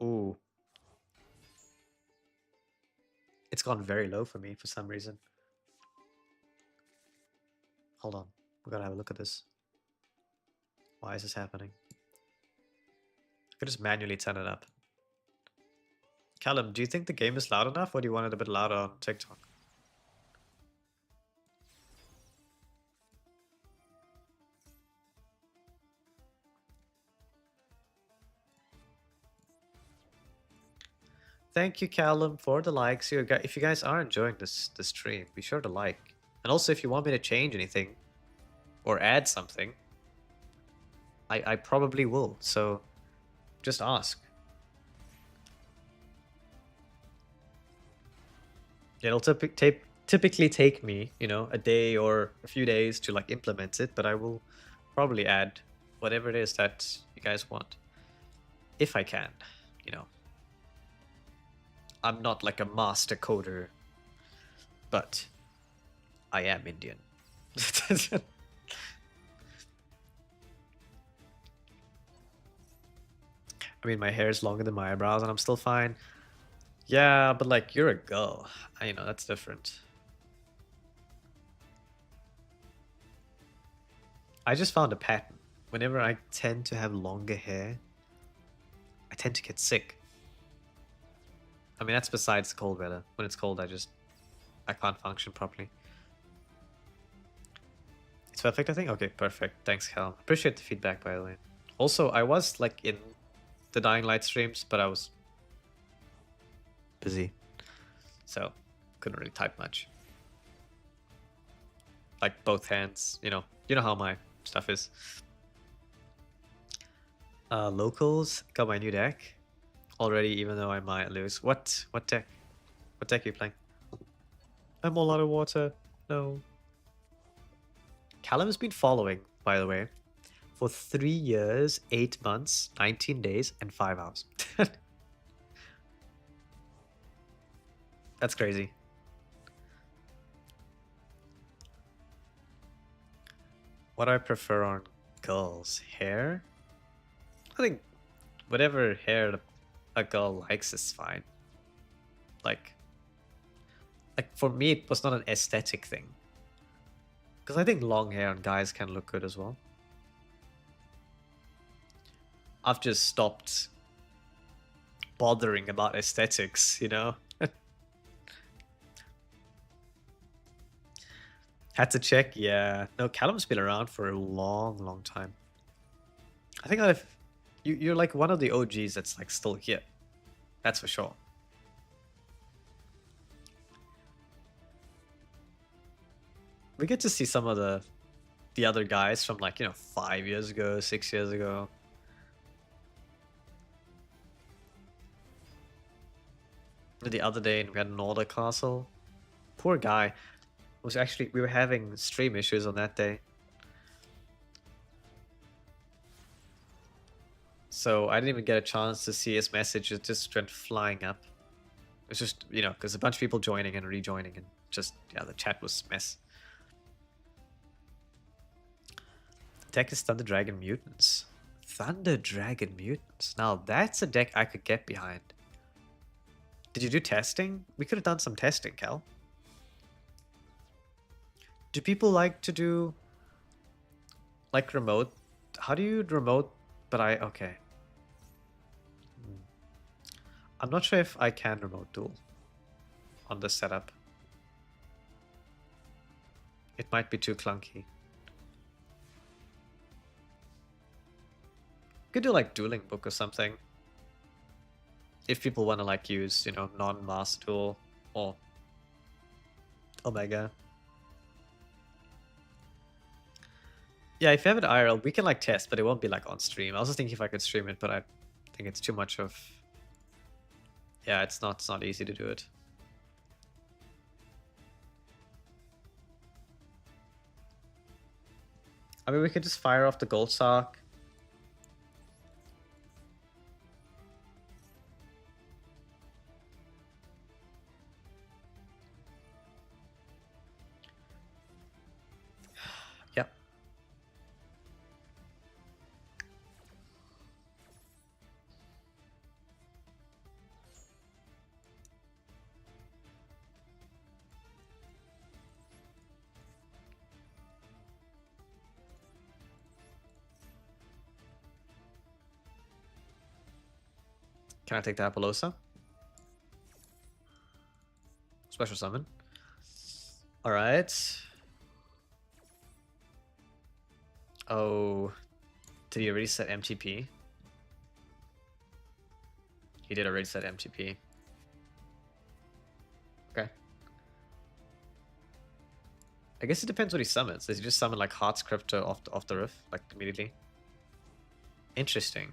Ooh. It's gone very low for me for some reason. Hold on. We gotta have a look at this. Why is this happening? I could just manually turn it up. Callum, do you think the game is loud enough, or do you want it a bit louder on TikTok? Thank you, Callum, for the likes. If you guys are enjoying this stream, be sure to like. And also, if you want me to change anything or add something, I probably will. So just ask. It'll typically take me, a day or a few days to like implement it, but I will probably add whatever it is that you guys want, if I can. I'm not like a master coder, but I am Indian. I mean, my hair is longer than my eyebrows and I'm still fine. Yeah, but like, you're a girl. That's different. I just found a pattern. Whenever I tend to have longer hair, I tend to get sick. I mean, that's besides the cold weather. When it's cold, I can't function properly. It's perfect, I think? Okay, perfect. Thanks, Cal. Appreciate the feedback, by the way. Also, I was like in the Dying Light streams, but I was busy. So, couldn't really type much. Like both hands, you know how my stuff is. Locals, got my new deck already, even though I might lose. What deck? What deck are you playing? I'm all out of water. No. Callum has been following, by the way, for 3 years, 8 months, 19 days, and 5 hours. That's crazy. What do I prefer on girls? Hair? I think whatever hair a girl likes is fine. Like for me, it was not an aesthetic thing. Because I think long hair on guys can look good as well. I've just stopped bothering about aesthetics, Had to check, yeah. No, Callum's been around for a long, long time. I think you're like one of the OGs that's like still here. That's for sure. We get to see some of the other guys from like, 5 years ago, 6 years ago. The other day we had Norder Castle. Poor guy. We were having stream issues on that day. So I didn't even get a chance to see his message. It just went flying up. It's just, because a bunch of people joining and rejoining and just, the chat was a mess. Deck is Thunder Dragon Mutants. Thunder Dragon Mutants. Now that's a deck I could get behind. Did you do testing? We could have done some testing, Cal. Do people like to do like remote? How do you remote? Okay. I'm not sure if I can remote duel on this setup. It might be too clunky. Could do like dueling book or something. If people want to like use, non-master duel or Omega. Yeah, if you have it IRL, we can like test, but it won't be like on stream. I was just thinking if I could stream it, but I think it's too much of. Yeah, it's not easy to do it. I mean, we could just fire off the gold sock. Yep. Can I take the Appaloosa? Special summon. Alright. Oh. Did he already set MTP? He did already set MTP. Okay. I guess it depends what he summons. Does he just summon like Heart's Crypto off the roof? Like immediately? Interesting.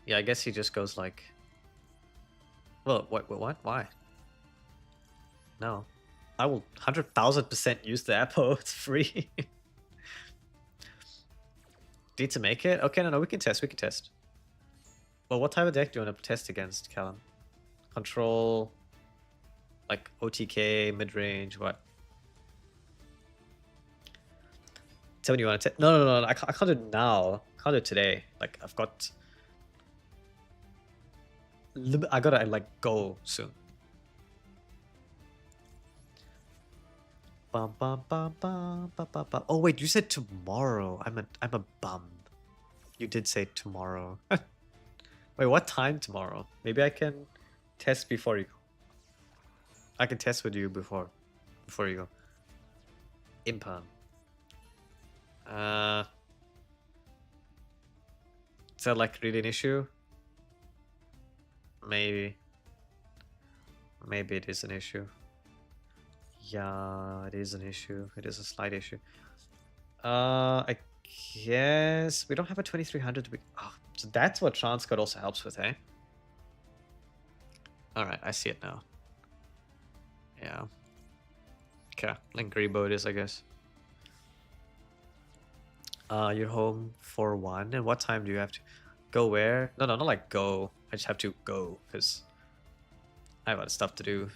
Yeah, I guess he just goes like... Well, what? Why? No. I will 100,000% use the Apple. It's free. Need to make it? Okay, no, we can test. We can test. Well, what type of deck do you want to test against, Callum? Control... Like OTK, mid-range, what? Tell me you want to... No, I can't do it now. I can't do it today. Like, I've got... I gotta like go soon. Bum, bum, bum, bum, bum, bum, bum. Oh wait, you said tomorrow. I'm a bum. You did say tomorrow. Wait, what time tomorrow? Maybe I can test before you go. I can test with you before you go. Impan. Is that like really an issue? Maybe. Maybe it is an issue. Yeah, it is an issue. It is a slight issue. I guess we don't have a 2300 to be... Oh, so that's what Transcode also helps with, eh? Alright, I see it now. Yeah. Okay, Link Grebo it is, I guess. You're home for 1. And what time do you have to... Go where? No, not like go. I just have to go, because I have other stuff to do.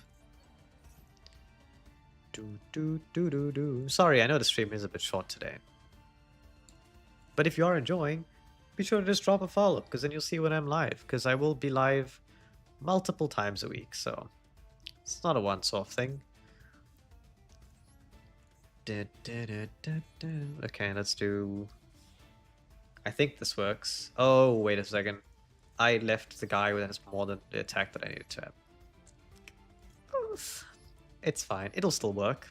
Sorry, I know the stream is a bit short today. But if you are enjoying, be sure to just drop a follow, because then you'll see when I'm live, because I will be live multiple times a week, so it's not a once-off thing. Okay, let's do... I think this works. Oh, wait a second. I left the guy that has more than the attack that I needed to have. It's fine. It'll still work.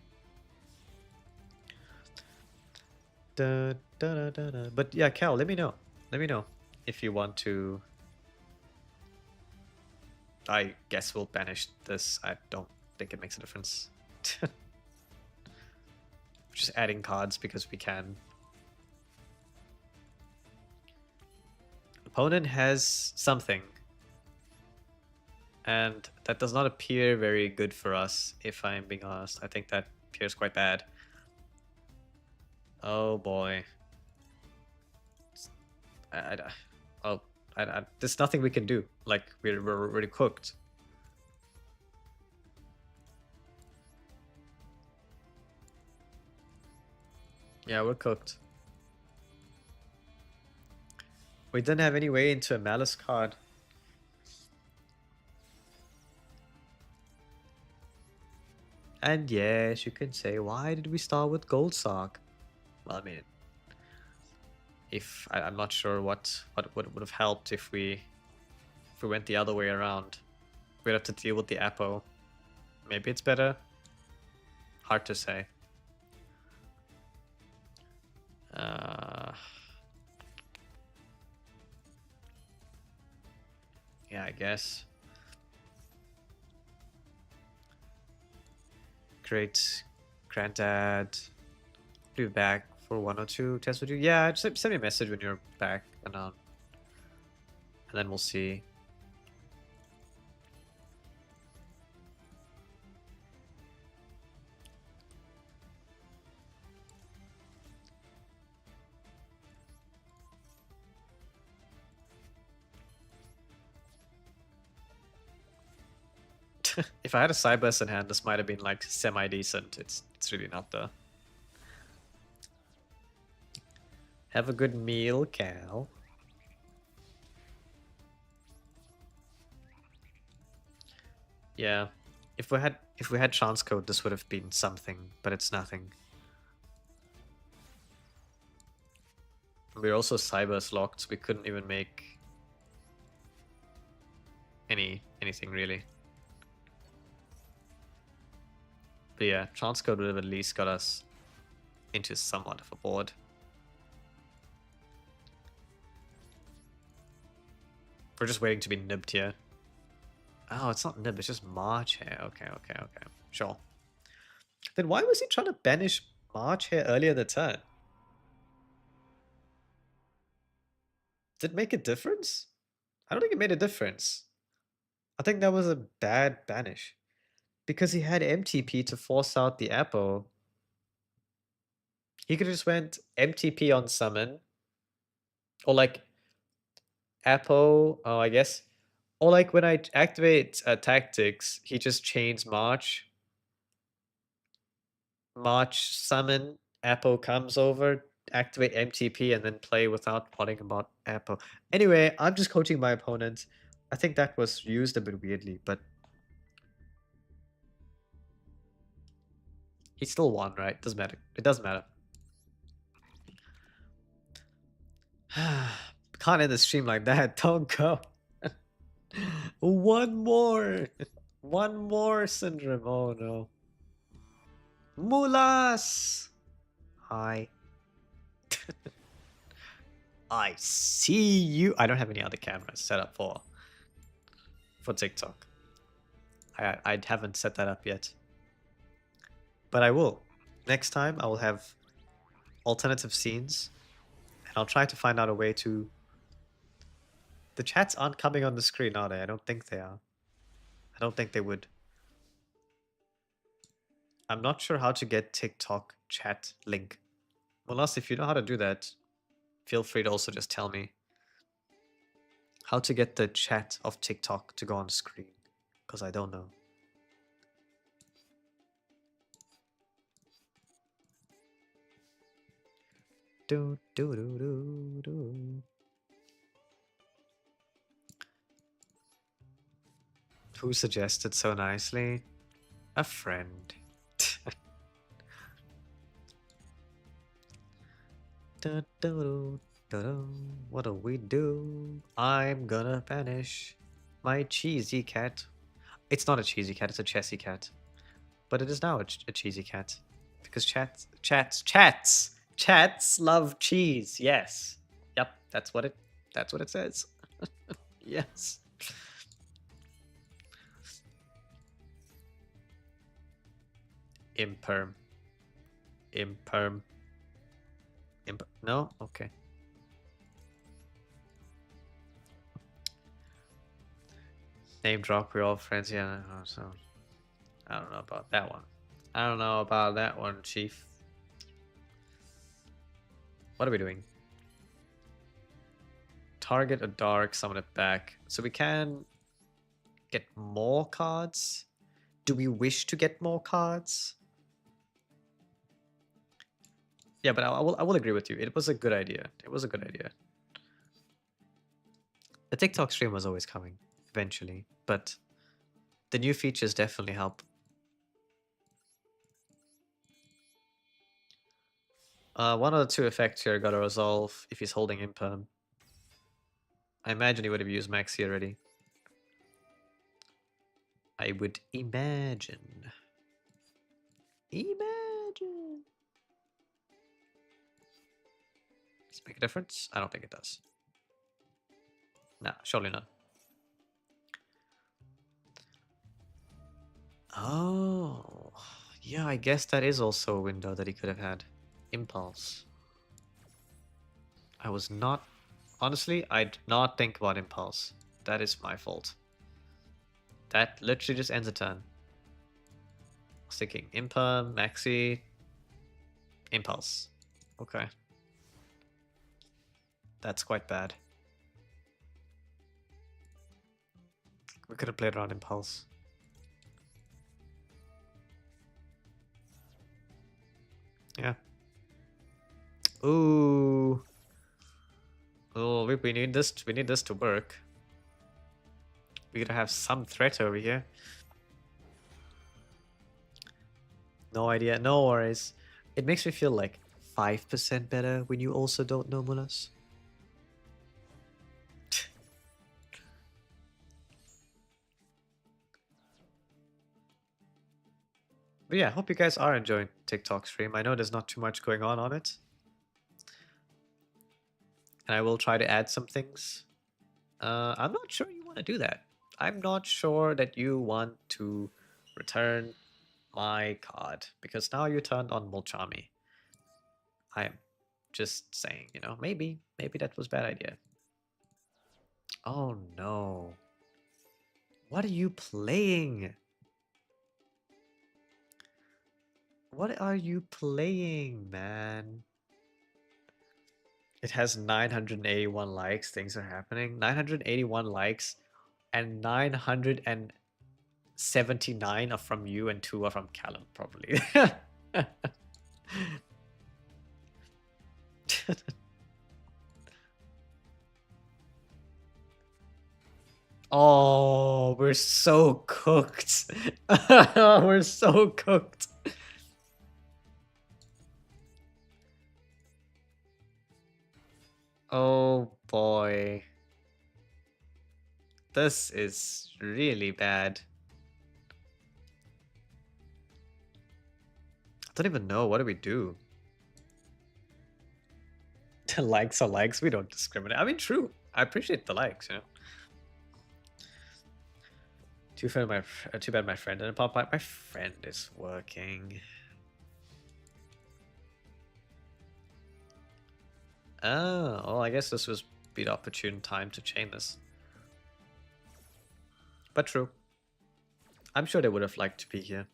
But yeah, Cal, let me know. Let me know if you want to... I guess we'll banish this. I don't think it makes a difference. Just adding cards because we can. Opponent has something. And that does not appear very good for us, if I'm being honest. I think that appears quite bad. Oh boy. There's nothing we can do. Like, we're already cooked. Yeah, we're cooked. We didn't have any way into a Maliss card. And yes, you can say, why did we start with Gold Sock? Well, I mean, if I'm not sure what would have helped if we went the other way around. We'd have to deal with the Apo. Maybe it's better. Hard to say. Yeah, I guess. Great granddad. Be back for 1 or 2 tests with you. Yeah, just send me a message when you're back, and then we'll see. If I had a cyberse in hand, this might have been like semi-decent. It's really not though. Have a good meal, Cal. Yeah. If we had transcode, this would have been something, but it's nothing. We're also cyberse locked, so we couldn't even make anything really. But yeah, transcode would have at least got us into somewhat of a board. We're just waiting to be nibbed here. Oh, it's not nib, it's just March here. Okay. Sure. Then why was he trying to banish March here earlier in the turn? Did it make a difference? I don't think it made a difference. I think that was a bad banish. Because he had MTP to force out the Apo. He could have just went MTP on summon. Or like Apo, oh I guess. Or like when I activate tactics, he just chains March. March summon, Apo comes over, activate MTP, and then play without plotting about Apo. Anyway, I'm just coaching my opponent. I think that was used a bit weirdly, but he still won, right? Doesn't matter. It doesn't matter. Can't end the stream like that. Don't go. One more. One more syndrome. Oh no. Mulas. Hi. I see you. I don't have any other cameras set up for TikTok. I haven't set that up yet. But I will. Next time I will have alternative scenes and I'll try to find out a way to... The chats aren't coming on the screen, are they? I don't think they are. I don't think they would. I'm not sure how to get TikTok chat link. Maliss, if you know how to do that, feel free to also just tell me how to get the chat of TikTok to go on screen, because I don't know. Do, do, do, do, do. Who suggested so nicely? A friend. What do we do? I'm gonna banish my cheesy cat. It's not a cheesy cat, it's a chessy cat. But it is now a cheesy cat. Because chats love cheese. Yes. Yep, that's what it says. Yes. Imperm. No? Okay. Name drop, we're all friends. Yeah, so I don't know about that one. I don't know about that one, Chief. What are we doing? Target a dark, summon it back. So we can get more cards? Do we wish to get more cards? Yeah, but I will agree with you. It was a good idea. It was a good idea. The TikTok stream was always coming, eventually. But the new features definitely help. One of the 2 effects here got to resolve if he's holding Imperm. I imagine he would have used Maxi already. I would imagine. Imagine. Does it make a difference? I don't think it does. Nah, surely not. Oh, yeah, I guess that is also a window that he could have had. Impulse. I was not... Honestly, I did not think about impulse. That is my fault. That literally just ends a turn. I was thinking imperm, maxi, impulse. Okay. That's quite bad. We could have played around impulse. Yeah. Ooh. Oh, we need this. We need this to work. We gotta have some threat over here. No idea. No worries. It makes me feel like 5% better when you also don't know Maliss. But yeah, hope you guys are enjoying TikTok stream. I know there's not too much going on it. And I will try to add some things. I'm not sure you want to do that. I'm not sure that you want to return my card. Because now you turned on Mulchami. I'm just saying, you know, maybe that was a bad idea. Oh no. What are you playing? What are you playing, man? It has 981 likes. Things are happening. 981 likes and 979 are from you and 2 are from Callum, probably. Oh, we're so cooked. We're so cooked. Oh boy. This is really bad. I don't even know. What do we do? Likes are likes. We don't discriminate. I mean, true. I appreciate the likes, you know. Too bad my friend didn't pop up. My friend is working. Oh, well, I guess this was the opportune time to chain this. But true. I'm sure they would have liked to be here.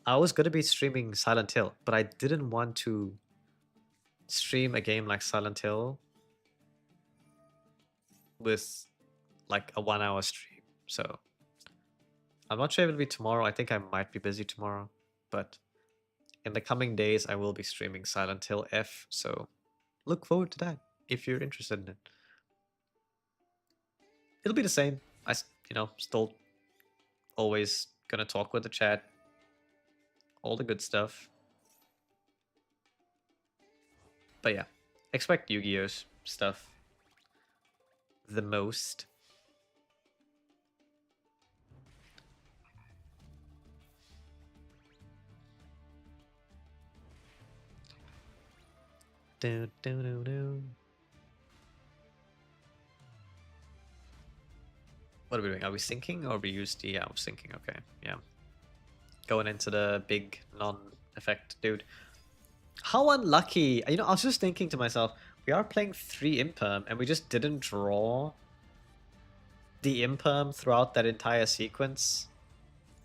I was going to be streaming Silent Hill, but I didn't want to stream a game like Silent Hill with like a 1-hour stream. So I'm not sure if it'll be tomorrow. I think I might be busy tomorrow, but in the coming days, I will be streaming Silent Hill F. So look forward to that if you're interested in it. It'll be the same. You know, still always gonna talk with the chat. All the good stuff. But yeah, expect Yu-Gi-Oh's stuff the most. Do, do, do, do. What are we doing? Are we syncing or we use the... Yeah, I'm syncing. Okay, yeah. Going into the big non-effect dude. How unlucky. You know, I was just thinking to myself, we are playing 3 Imperm and we just didn't draw the Imperm throughout that entire sequence.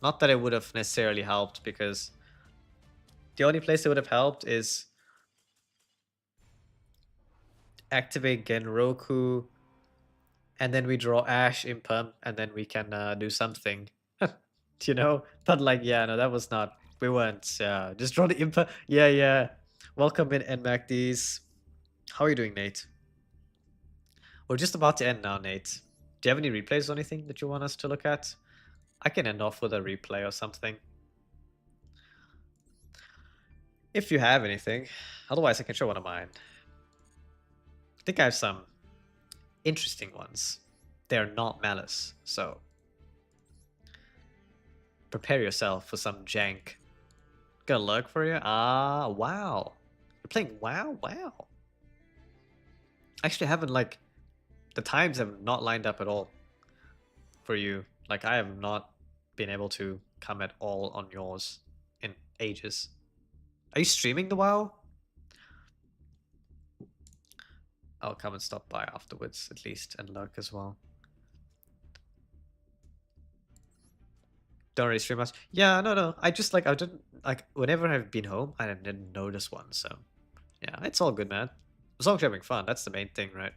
Not that it would have necessarily helped, because the only place it would have helped is activate Genroku, and then we draw Ash Imperm, and then we can do something. You know? But like, yeah, no, that was not... We weren't... just draw the Imperm. Yeah, yeah. Welcome in, NMACDs. How are you doing, Nate? We're just about to end now, Nate. Do you have any replays or anything that you want us to look at? I can end off with a replay or something. If you have anything. Otherwise, I can show one of mine. I think I have some interesting ones. They're not Maliss, so prepare yourself for some jank. Gonna lurk for you? Ah, wow. You're playing WoW? Wow. Actually, I haven't like the times have not lined up at all for you. Like I have not been able to come at all on yours in ages. Are you streaming the WoW? I'll come and stop by afterwards at least and lurk as well. Don't really stream much. Yeah, no. I just like I didn't like whenever I've been home, I didn't notice one. So yeah, it's all good, man. As long as you're having fun, that's the main thing, right?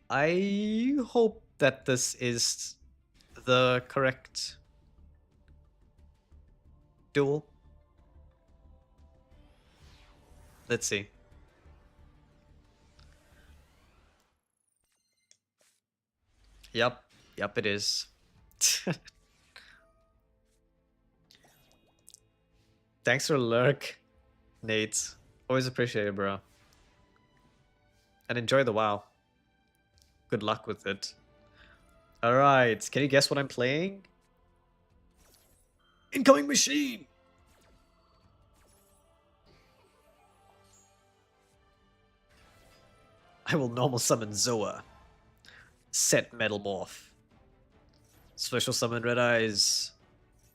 I hope that this is the correct duel. Let's see. Yep, it is. Thanks for lurk, Nate. Always appreciate it, bro. And enjoy the WoW. Good luck with it. Alright, can you guess what I'm playing? Incoming machine! I will normal summon Zoa. Set Metal Morph. Special summon Red Eyes.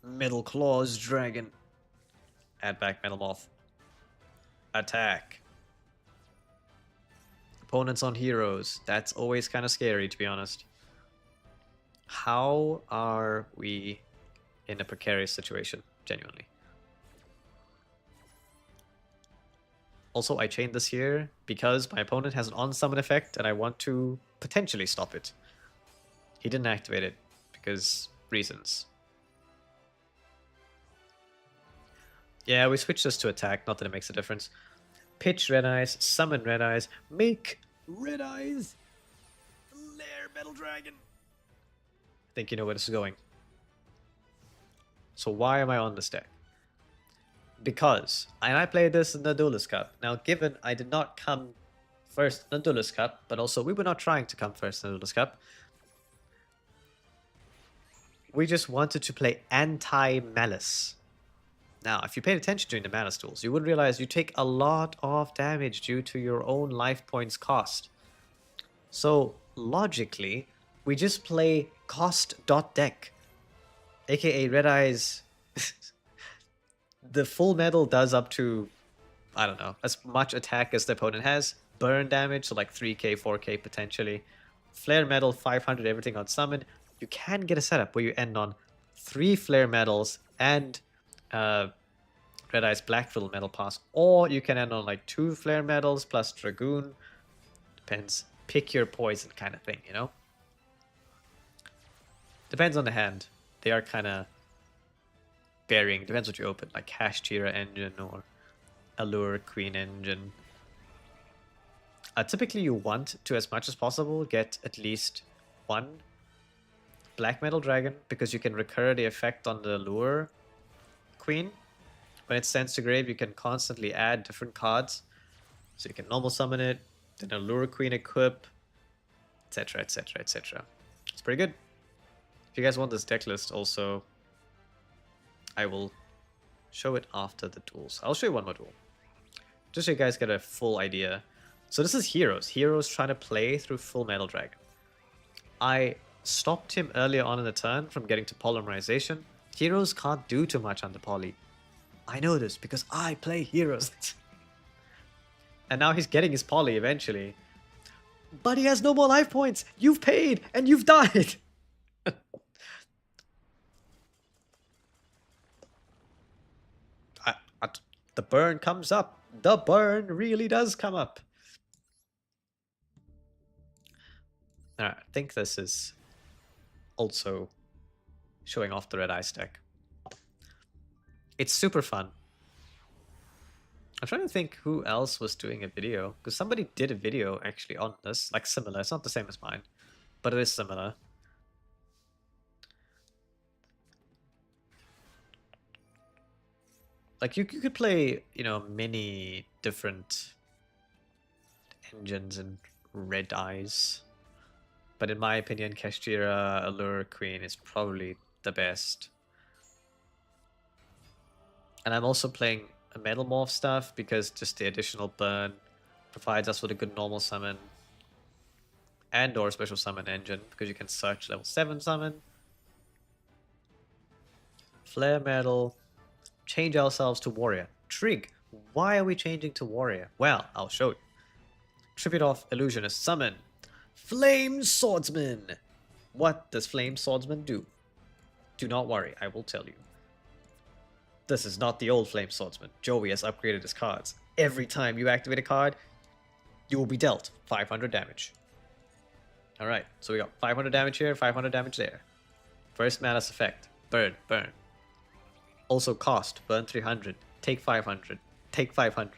Metal Claws Dragon. Add back Metal Morph. Attack. Opponents on heroes. That's always kind of scary, to be honest. How are we in a precarious situation, genuinely? Also, I chained this here because my opponent has an on-summon effect and I want to potentially stop it. He didn't activate it because reasons. Yeah, we switched this to attack, not that it makes a difference. Pitch Red Eyes, summon Red Eyes, make Red Eyes, Lair Metal Dragon. I think you know where this is going. So why am I on this deck? Because I played this in the Duelist Cup. Now, given I did not come first in the Duelist Cup, but also we were not trying to come first in the Duelist Cup, we just wanted to play anti-Maliss. Now, if you paid attention during the Maliss duels, you would realize you take a lot of damage due to your own life points cost. So, logically, we just play cost.deck, aka Red Eyes. The full metal does up to, I don't know, as much attack as the opponent has. Burn damage, so like 3k, 4k potentially. Flare metal, 500 everything on summon. You can get a setup where you end on 3 flare metals and Red Eyes Blackfiddle metal pass. Or you can end on like 2 flare metals plus Dragoon. Depends. Pick your poison kind of thing, you know? Depends on the hand. They are kind of varying. Depends what you open, like Hashtira engine or Allure Queen engine. Typically you want to, as much as possible, get at least 1 Black Metal Dragon, because you can recur the effect on the Allure Queen. When it sends to grave, you can constantly add different cards. So you can normal summon it, then Allure Queen equip, etc, etc, etc. It's pretty good. If you guys want this deck list also, I will show it after the duels. I'll show you one more duel, just so you guys get a full idea. So this is Heroes. Heroes trying to play through full Metal Dragon. I stopped him earlier on in the turn from getting to Polymerization. Heroes can't do too much under Poly. I know this because I play Heroes. And now he's getting his Poly eventually. But he has no more life points. You've paid and you've died. The burn comes up. The burn really does come up. Alright, I think this is also showing off the Red Eyes deck. It's super fun. I'm trying to think who else was doing a video, because somebody did a video actually on this, like similar. It's not the same as mine, but it is similar. Like you could play, you know, many different engines and Red Eyes. But in my opinion, Kashtira Allure Queen is probably the best. And I'm also playing a Metal Morph stuff because just the additional burn. provides us with a good normal summon and or special summon engine because you can search level 7 summon. Flare Metal. Change ourselves to Warrior. Trig, why are we changing to Warrior? Well, I'll show you. Tribute off Illusionist summon. Flame Swordsman. What does Flame Swordsman do? Do not worry, I will tell you. This is not the old Flame Swordsman. Joey has upgraded his cards. Every time you activate a card, you will be dealt 500 damage. Alright, so we got 500 damage here, 500 damage there. First Maliss effect. Burn, burn. Also cost, burn 300, take 500, take 500.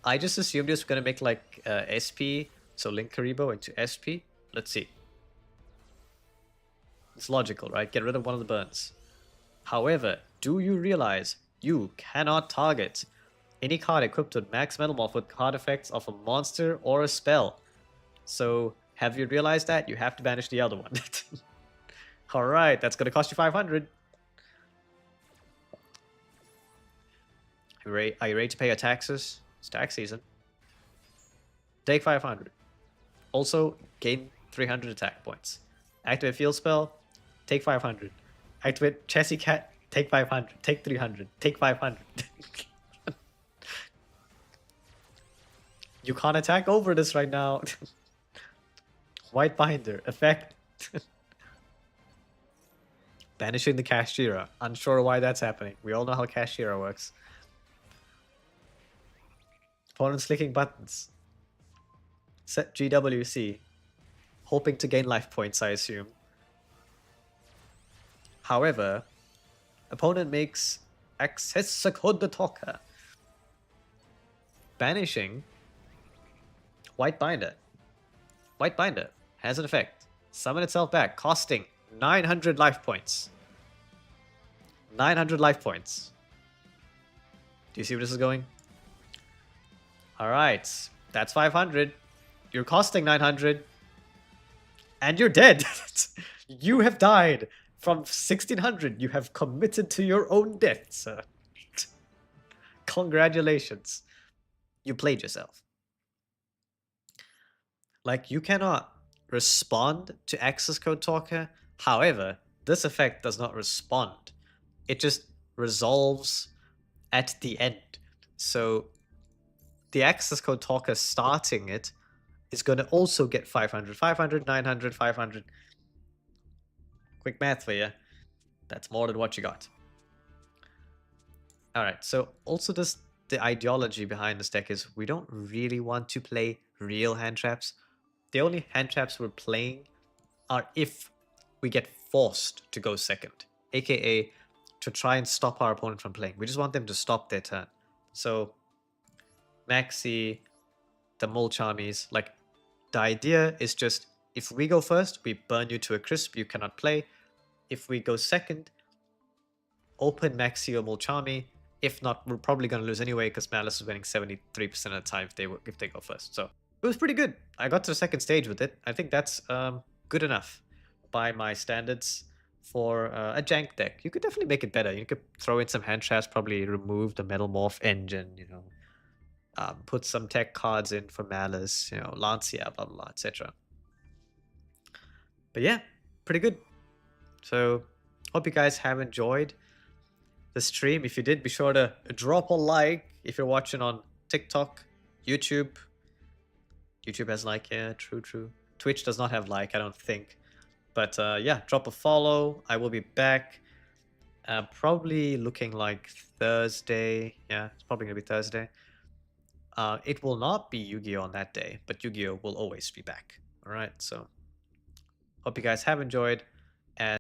I just assumed he was going to make like SP, so Link Karibo into SP. Let's see. It's logical, right? Get rid of one of the burns. However, do you realize you cannot target any card equipped with max Metamorph with card effects of a monster or a spell? So, have you realized that? You have to banish the other one. Alright, that's going to cost you 500. Are you ready to pay your taxes? It's tax season. Take 500. Also, gain 300 attack points. Activate field spell, take 500. Activate Chessy Cat, take 500. Take 300. Take 500. You can't attack over this right now. White Binder, effect. Banishing the Cashiera. Unsure why that's happening. We all know how Cashiera works. Opponents clicking buttons. Set GWC. Hoping to gain life points, I assume. However, opponent makes Access Code the Talker. Banishing White Binder. White Binder has an effect. Summon itself back, costing 900 life points. 900 life points. Do you see where this is going? Alright, that's 500. You're costing 900. And you're dead. You have died. From 1600, you have committed to your own death, sir. Congratulations. You played yourself. Like, you cannot respond to access code talker. However, this effect does not respond. It just resolves at the end. So the access code talker starting it is going to also get 500, 500, 900, 500. Quick math for you. That's more than what you got. Alright, so also the ideology behind this deck is we don't really want to play real hand traps. The only hand traps we're playing are if we get forced to go second, aka to try and stop our opponent from playing. We just want them to stop their turn. So Maxi, the Molchamis, like the idea is just if we go first, we burn you to a crisp, you cannot play. If we go second, open Maxi or Molchami. If not, we're probably going to lose anyway because Maliss is winning 73% of the time if they go first. So it was pretty good. I got to the second stage with it. I think that's good enough by my standards for a jank deck. You could definitely make it better. You could throw in some hand traps, probably remove the Metal Morph engine, you know, put some tech cards in for Maliss, you know, Lancia, blah, blah, blah, etc. But yeah, pretty good. So hope you guys have enjoyed the stream. If you did, be sure to drop a like. If you're watching on TikTok, YouTube. YouTube has like, yeah, true. Twitch does not have like, I don't think. But yeah, drop a follow. I will be back. Probably looking like Thursday. Yeah, it's probably going to be Thursday. It will not be Yu-Gi-Oh! On that day, but Yu-Gi-Oh! Will always be back. Alright, so hope you guys have enjoyed.